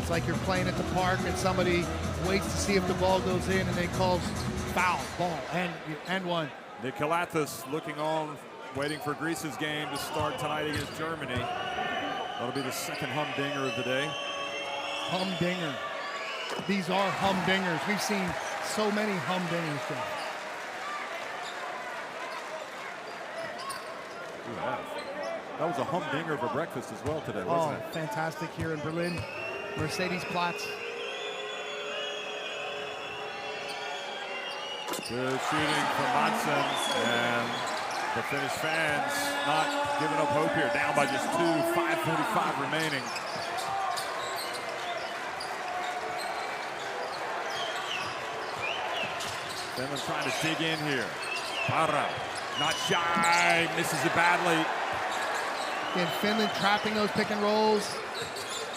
It's like you're playing at the park and somebody waits to see if the ball goes in and then calls foul, ball, and one. Nikolathis looking on, waiting for Greece's game to start tonight against Germany. That'll be the second humdinger of the day. Humdinger. These are humdingers. We've seen so many humdingers. That was a humdinger of a breakfast as well today, wasn't it? Fantastic here in Berlin. Mercedes-Platz. Good shooting from Madsen, and the Finnish fans not giving up hope here. Down by just 2, 5:45 remaining. Finland trying to dig in here. Para, not shy, misses it badly. Again, Finland trapping those pick and rolls.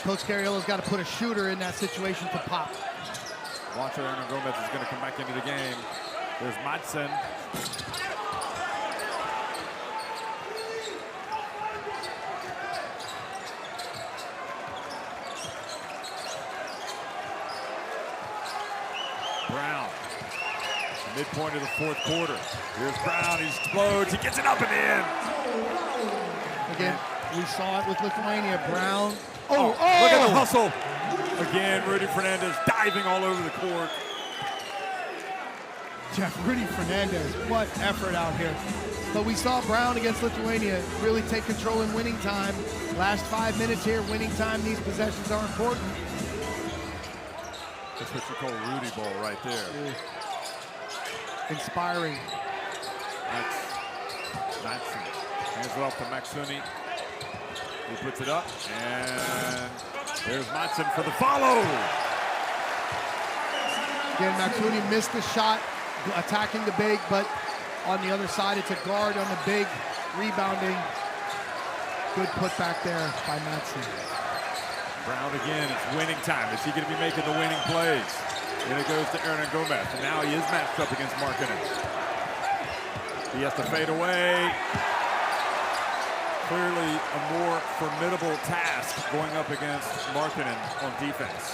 Coach Scariolo's got to put a shooter in that situation to pop. Watch Hernan Gomez is going to come back into the game. There's Madsen. Brown. Midpoint of the fourth quarter. Here's Brown, he explodes, he gets it up and in. Again, we saw it with Lithuania. Brown. Oh, look at the hustle. Again, Rudy Fernandez diving all over the court. Jeff, Rudy Fernandez, what effort out here. But we saw Brown against Lithuania really take control in winning time. Last 5 minutes here, winning time. These possessions are important. That's what you call Rudy ball right there. Inspiring. Madsen hands it off to Maxoni. He puts it up, and there's Madsen for the follow. Again, Maxoni missed the shot, attacking the big, but on the other side, it's a guard on the big, rebounding. Good put back there by Madsen. Brown again, it's winning time. Is he going to be making the winning plays? And it goes to Hernan Gomez, and now he is matched up against Markkanen. He has to fade away. Clearly a more formidable task going up against Markkanen on defense.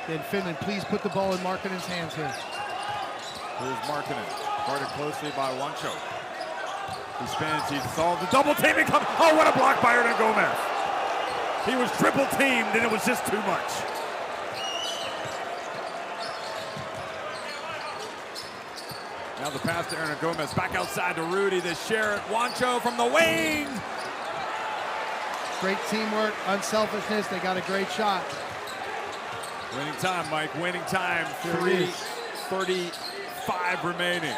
Then Finland, please put the ball in Markkanen's hands here. Here's Markkanen, guarded closely by Wancho. He spins, he solves the double teaming. Oh, what a block by Hernan Gomez. He was triple teamed and it was just too much. Now the pass to Hernan Gomez, back outside to Rudy. They share it. Wancho from the wing. Great teamwork, unselfishness. They got a great shot. Winning time, Mike, winning time. 3:35 remaining.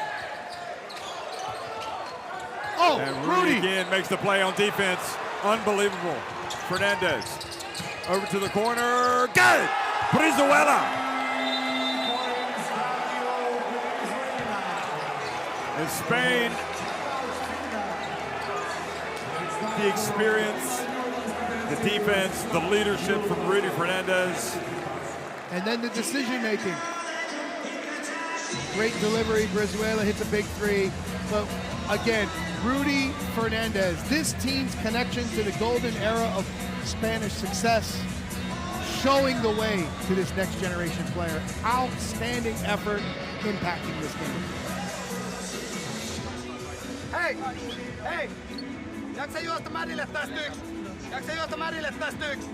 Oh, and Rudy again makes the play on defense. Unbelievable. Fernandez over to the corner. Good. Brizuela. In Spain, the experience, the defense, the leadership from Rudy Fernandez. And then the decision making. Great delivery. Brizuela hits a big three. But again, Rudy Fernandez, this team's connection to the golden era of Spanish success, showing the way to this next generation player. Outstanding effort impacting this game. Hei! Hei! Jaksa juosta Märille tästä yksi? Jaksa juosta Märille tästä yksi?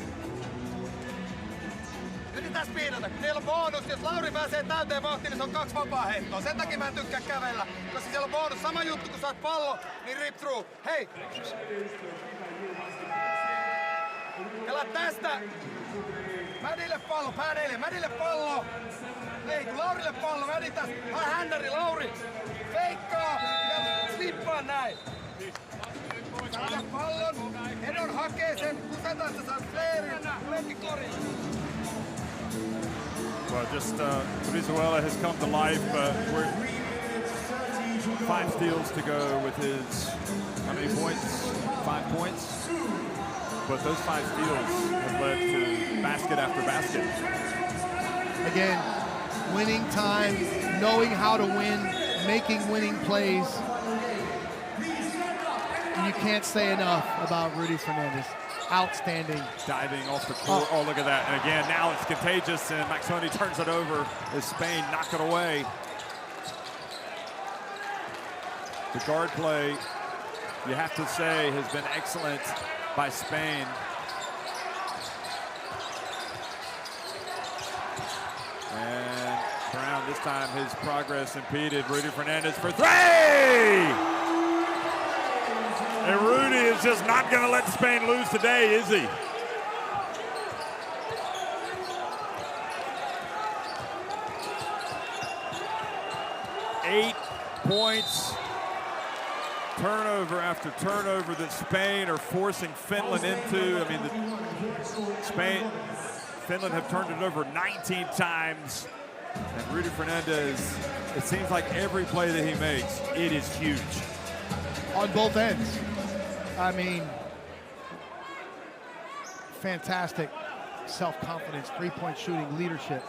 Yritetään spiinata. Teillä on bonus, jos Lauri pääsee täyteen vauhtiin, niin se on 2 vapaa heittoa. Sen takia mä en tykkää kävellä, koska siellä on bonus. Sama juttu, kun saat pallo, niin rip through. Hei! Pelaa tästä Mädille pallo, pää 4, Mädille pallo. Ei, kun Laurille pallo, Mädi taas. Hae händäri, Lauri. Feikkaa ja slippaa näin. Saada pallon, Hedon hakee sen, kusataan, että saat fleirin, Lempi korille. Well, just Venezuela has come to life. We're 5 steals to go with his, how many points? 5 points. But those 5 steals have led to basket after basket. Again, winning time, knowing how to win, making winning plays. You can't say enough about Rudy Fernandez. Outstanding. Diving off the court. Oh, look at that. And again, now it's contagious, and Maxoni turns it over as Spain knock it away. The guard play, you have to say, has been excellent by Spain. And Brown, this time his progress impeded. Rudy Fernandez for 3! And Rudy is just not going to let Spain lose today, is he? Eight points, turnover after turnover that Spain are forcing Finland into. I mean, Finland have turned it over 19 times. And Rudy Fernandez, it seems like every play that he makes, it is huge. On both ends. I mean, fantastic self-confidence, three-point shooting, leadership.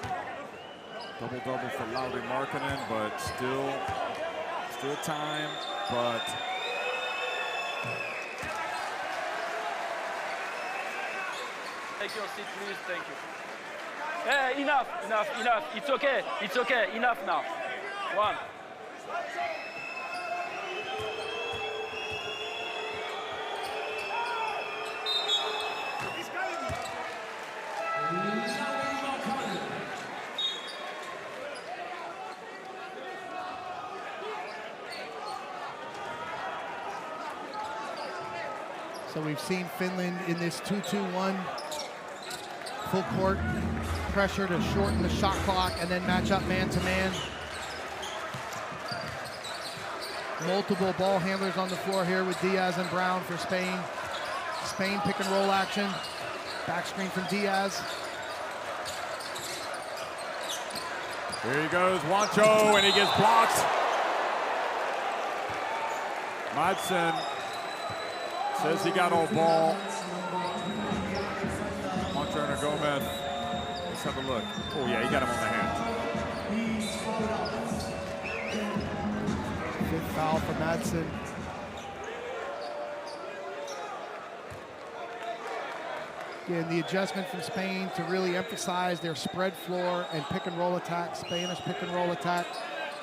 Double-double for Lauri Markkanen, but still time, but take your seat, please. Thank you. Hey, enough. It's okay. Enough now. 1. So we've seen Finland in this 2-2-1 full court pressure to shorten the shot clock and then match up man-to-man. Multiple ball handlers on the floor here with Diaz and Brown for Spain. Spain pick and roll action. Back screen from Diaz. Here he goes, Juancho, and he gets blocked. Madsen says he got all ball. Juancho Gomez, let's have a look. Oh yeah, he got him on the hand. Fifth foul for Madsen. Again, the adjustment from Spain to really emphasize their spread floor and pick and roll attack. Spanish pick and roll attack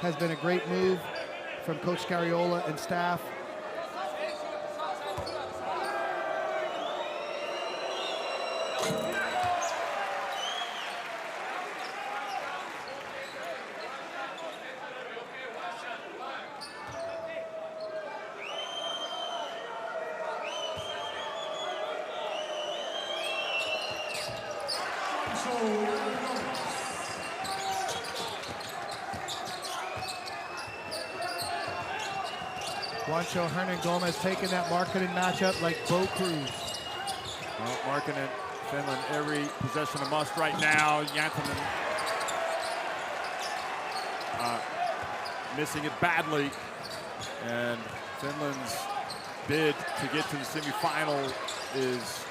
has been a great move from Coach Scariola and staff. Juancho Hernan-Gomez taking that Markkanen matchup like Bo Cruz. Well, Markkanen, Finland, every possession a must right now. Jantanen missing it badly. And Finland's bid to get to the semifinal is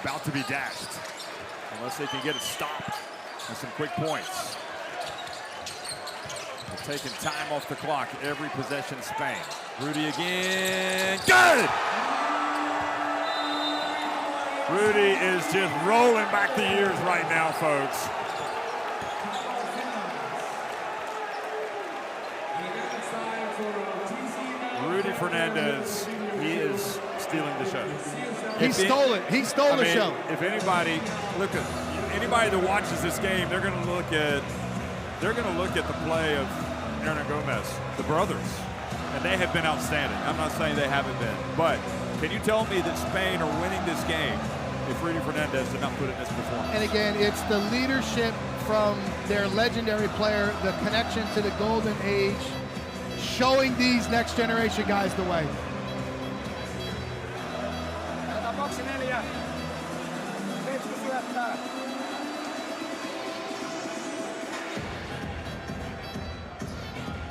about to be dashed, unless they can get it stopped and some quick points. They're taking time off the clock every possession, Spain. Rudy again, good! Rudy is just rolling back the years right now, folks. Rudy Fernandez, he is stealing the show. He stole the show. If anybody, anybody that watches this game, they're going to look at the play of Hernan Gomez, the brothers, and they have been outstanding. I'm not saying they haven't been, but can you tell me that Spain are winning this game if Rudy Fernandez did not put it in this performance. And again, it's the leadership from their legendary player, the connection to the golden age, showing these next generation guys the way. Boksi 4. Petsu syöttää.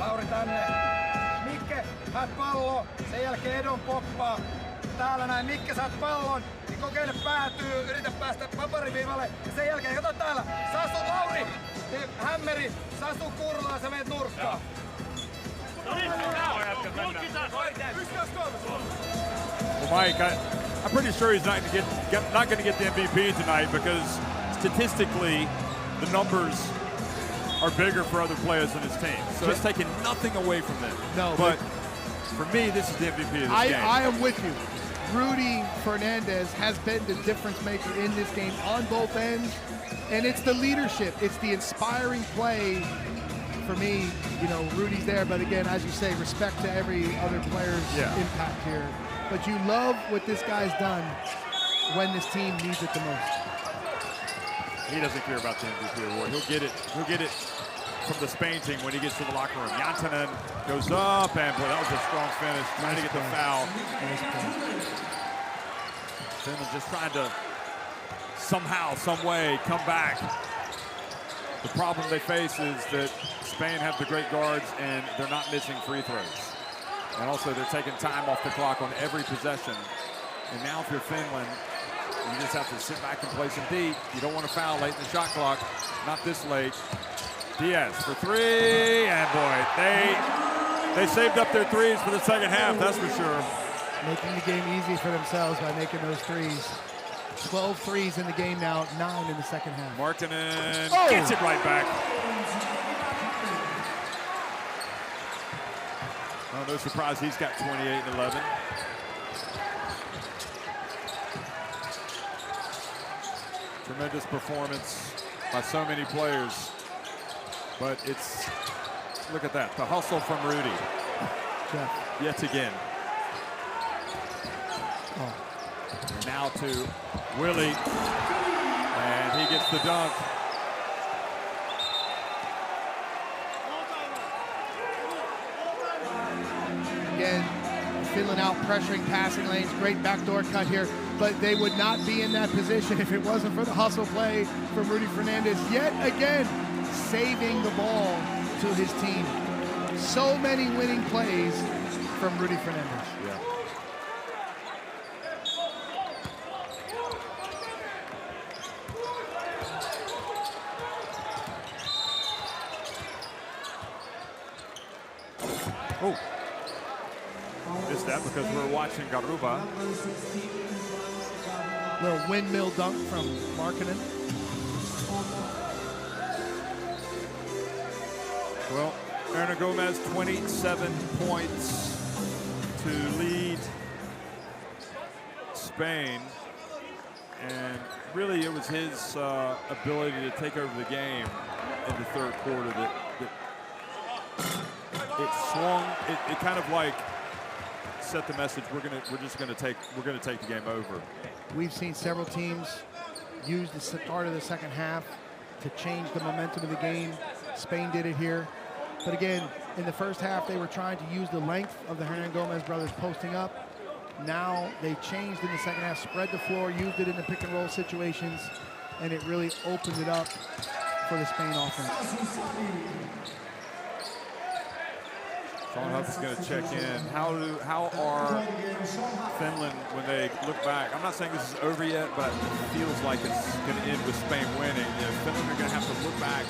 Lauri tänne. Mikke, haet pallo. Sen jälkeen Edon poppaa. Täällä näin. Mikke, saat pallon. Niin kokeile päätyy. Yritä päästä papariviivalle. Ja sen jälkeen, kato täällä. Sasu, Lauri. Hämmeri. Sasu kurlaa, sä meet nurkkaan. Well, Mike, I'm pretty sure he's not going to get the MVP tonight because statistically, the numbers are bigger for other players in his team. So it's taking nothing away from them. No, but for me, this is the MVP of this game. I am with you. Rudy Fernandez has been the difference maker in this game on both ends, and it's the leadership. It's the inspiring play. For me, you know, Rudy's there, but again, as you say, respect to every other player's impact here. But you love what this guy's done when this team needs it the most. He doesn't care about the MVP award. He'll get it. He'll get it from the Spain team when he gets to the locker room. Jantanen goes up, and boy, that was a strong finish. Trying to get the foul. Finland just trying to somehow, some way, come back. The problem they face is that Spain have the great guards, and they're not missing free throws. And also, they're taking time off the clock on every possession. And now, if you're Finland, you just have to sit back and play some deep. You don't want to foul late in the shot clock. Not this late. Diaz for three, and boy, they saved up their threes for the second half, that's for sure. Making the game easy for themselves by making those threes. 12 threes in the game now, 9 in the second half. Markkanen gets it right back. Oh, no surprise, he's got 28 and 11. Tremendous performance by so many players. But it's, look at that, the hustle from Rudy. Jeff. Yet again. And now to Willie, and he gets the dunk. Again, Finland out pressuring passing lanes, great backdoor cut here, but they would not be in that position if it wasn't for the hustle play from Rudy Fernandez. Yet again, saving the ball to his team. So many winning plays from Rudy Fernandez. Yeah. Oh, missed that because we're watching Garuba. Little windmill dunk from Markkanen. Well, Erna Gomez, 27 points to lead Spain. And really it was his ability to take over the game in the third quarter that it swung, it kind of like set the message, we're gonna take the game over. We've seen several teams use the start of the second half to change the momentum of the game. Spain did it here. But again, in the first half, they were trying to use the length of the Hernan Gomez brothers posting up. Now they changed in the second half, spread the floor, used it in the pick and roll situations, and it really opened it up for the Spain offense. Sean Huff is going to check in. How are Finland when they look back? I'm not saying this is over yet, but it feels like it's going to end with Spain winning. You know, Finland are going to have to look back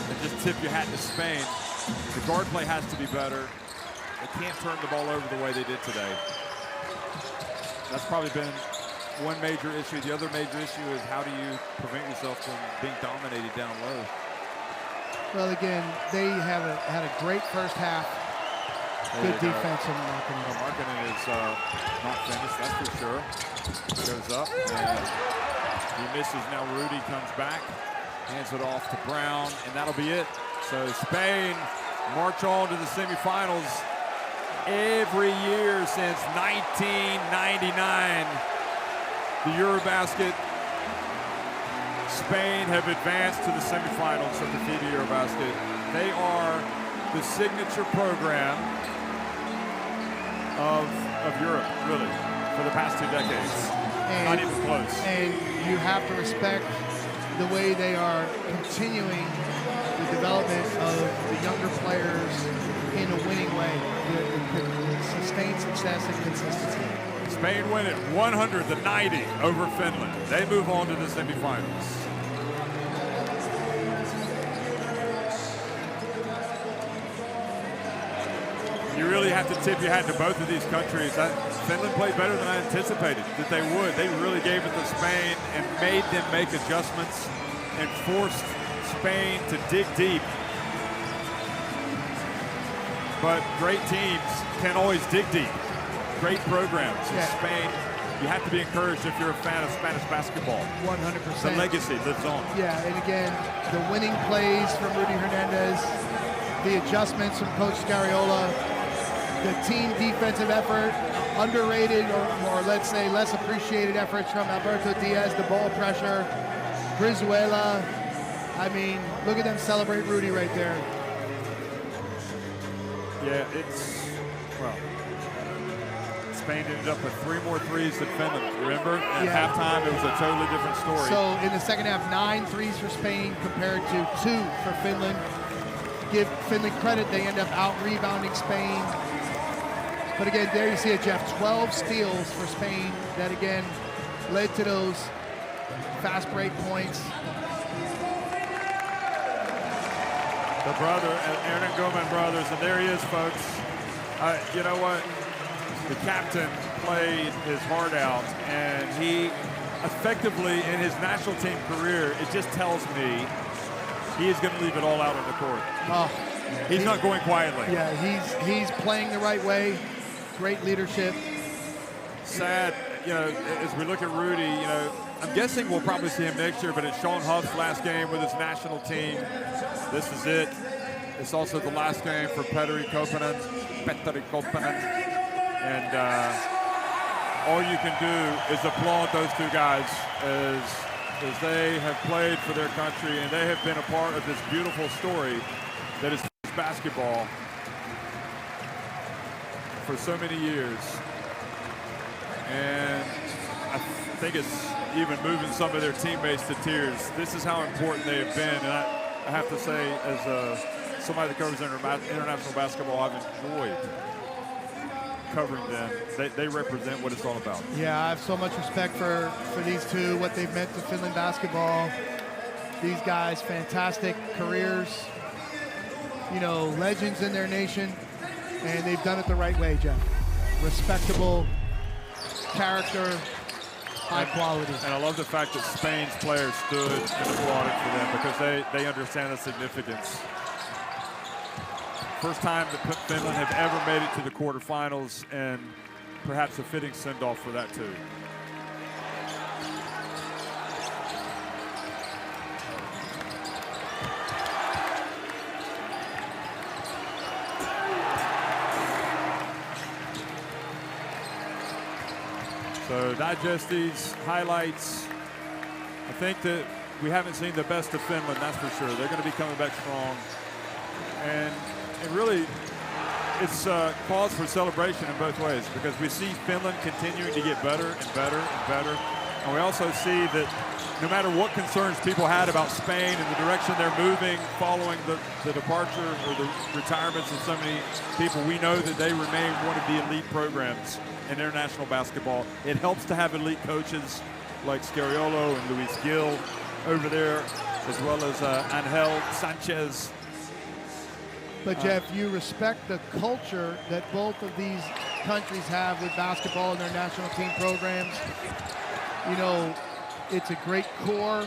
and just tip your hat to Spain. The guard play has to be better. They can't turn the ball over the way they did today. That's probably been one major issue. The other major issue is how do you prevent yourself from being dominated down low? Well, again, they have had a great first half. Good defense from Markkanen. Well, Markkanen is not finished, that's for sure. Goes up, and he misses. Now Rudy comes back, hands it off to Brown, and that'll be it. So Spain march on to the semifinals every year since 1999. the Eurobasket. Spain have advanced to the semifinals of the FIBA Eurobasket. They are the signature program of Europe, really, for the past 2 decades. Not even close. And you have to respect the way they are continuing the development of the younger players in a winning way. The sustained success and consistency. Spain win it 100-90 over Finland. They move on to the semifinals. You really have to tip your hat to both of these countries. Finland played better than I anticipated that they would. They really gave it to Spain and made them make adjustments and forced Spain to dig deep. But great teams can always dig deep. Great programs. In Spain, you have to be encouraged if you're a fan of Spanish basketball. 100%. The legacy lives on. Yeah, and again, the winning plays from Rudy Hernandez, the adjustments from Coach Scariola, the team defensive effort, underrated or let's say less appreciated efforts from Alberto Diaz, the ball pressure, Brizuela. I mean, look at them celebrate Rudy right there. Yeah, well, Spain ended up with 3 more threes than Finland, remember? At halftime, it was a totally different story. So in the second half, 9 threes for Spain compared to 2 for Finland. Give Finland credit, they end up out-rebounding Spain. But again, there you see it, Jeff, 12 steals for Spain that, again, led to those fast break points. The brother, Aaron Goman brothers, and there he is, folks. You know what? The captain played his heart out, and he effectively, in his national team career, it just tells me he is going to leave it all out on the court. Oh, he's not going quietly. Yeah, he's playing the right way. Great leadership. Sad, you know, as we look at Rudy, you know, I'm guessing we'll probably see him next year, but it's Sean Huff's last game with his national team. This is it. It's also the last game for Petteri Koponen. And all you can do is applaud those 2 guys as they have played for their country, and they have been a part of this beautiful story that is basketball for so many years. And I think it's even moving some of their teammates to tears. This is how important they have been, and I have to say, as somebody that covers international basketball, I've enjoyed covering them. They represent what it's all about. Yeah, I have so much respect for these 2, what they've meant to Finland basketball. These guys, fantastic careers, you know, legends in their nation, and they've done it the right way, Jeff. Respectable, character, high quality. And I love the fact that Spain's players stood and applauded for them because they understand the significance. First time that Finland have ever made it to the quarterfinals, and perhaps a fitting send-off for that too. So digest these highlights. I think that we haven't seen the best of Finland, that's for sure. They're going to be coming back strong. And really, it's cause for celebration in both ways because we see Finland continuing to get better and better and better. And we also see that no matter what concerns people had about Spain and the direction they're moving following the departure or the retirements of so many people, we know that they remain one of the elite programs in international basketball. It helps to have elite coaches like Scariolo and Luis Gil over there, as well as Angel Sanchez. But Jeff, you respect the culture that both of these countries have with basketball and their national team programs. You know, it's a great core,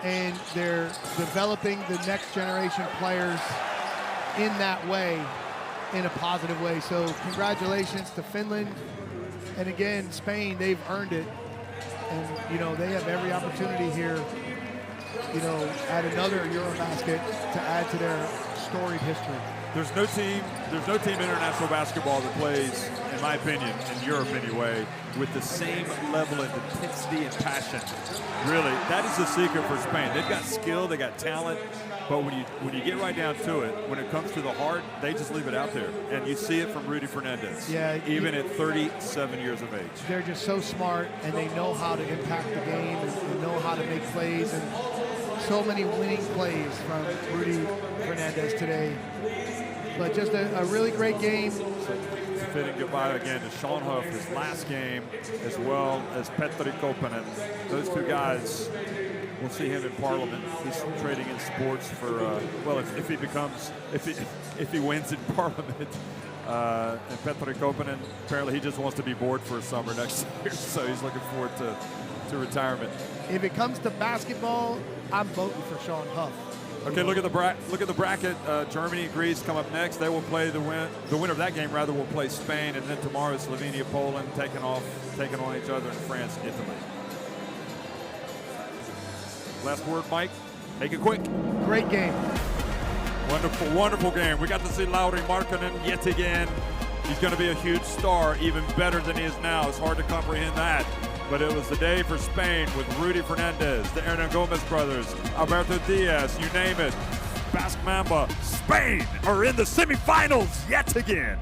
and they're developing the next generation players in that way, in a positive way. So congratulations to Finland. And again, Spain, they've earned it. And, you know, they have every opportunity here, you know, at another Eurobasket to add to their storied history. There's no team in international basketball that plays in in my opinion, in Europe anyway, with the same level of intensity and passion. Really, that is the secret for Spain. They've got skill, they got talent, but when you get right down to it, when it comes to the heart, they just leave it out there. And you see it from Rudy Fernandez, even at 37 years of age. They're just so smart, and they know how to impact the game and know how to make plays. And so many winning plays from Rudy Fernandez today. But just a really great game. Fitting goodbye again to Sean Huff, his last game, as well as Petri Kopanen. Those two guys, we'll see him in Parliament. He's trading in sports for, well, if he wins in Parliament. And Petri Kopanen, apparently he just wants to be bored for a summer next year, so he's looking forward to retirement. If it comes to basketball, I'm voting for Sean Huff. Okay, look at the bracket. Germany and Greece come up next. They will play the winner of that game rather will play Spain, and then tomorrow Slovenia, Poland taking on each other, and France, Italy. Last word, Mike. Make it quick. Great game. Wonderful, wonderful game. We got to see Lauri Markkanen yet again. He's going to be a huge star, even better than he is now. It's hard to comprehend that. But it was the day for Spain with Rudy Fernandez, the Hernan Gomez brothers, Alberto Diaz, you name it. Basque Mamba, Spain are in the semifinals yet again.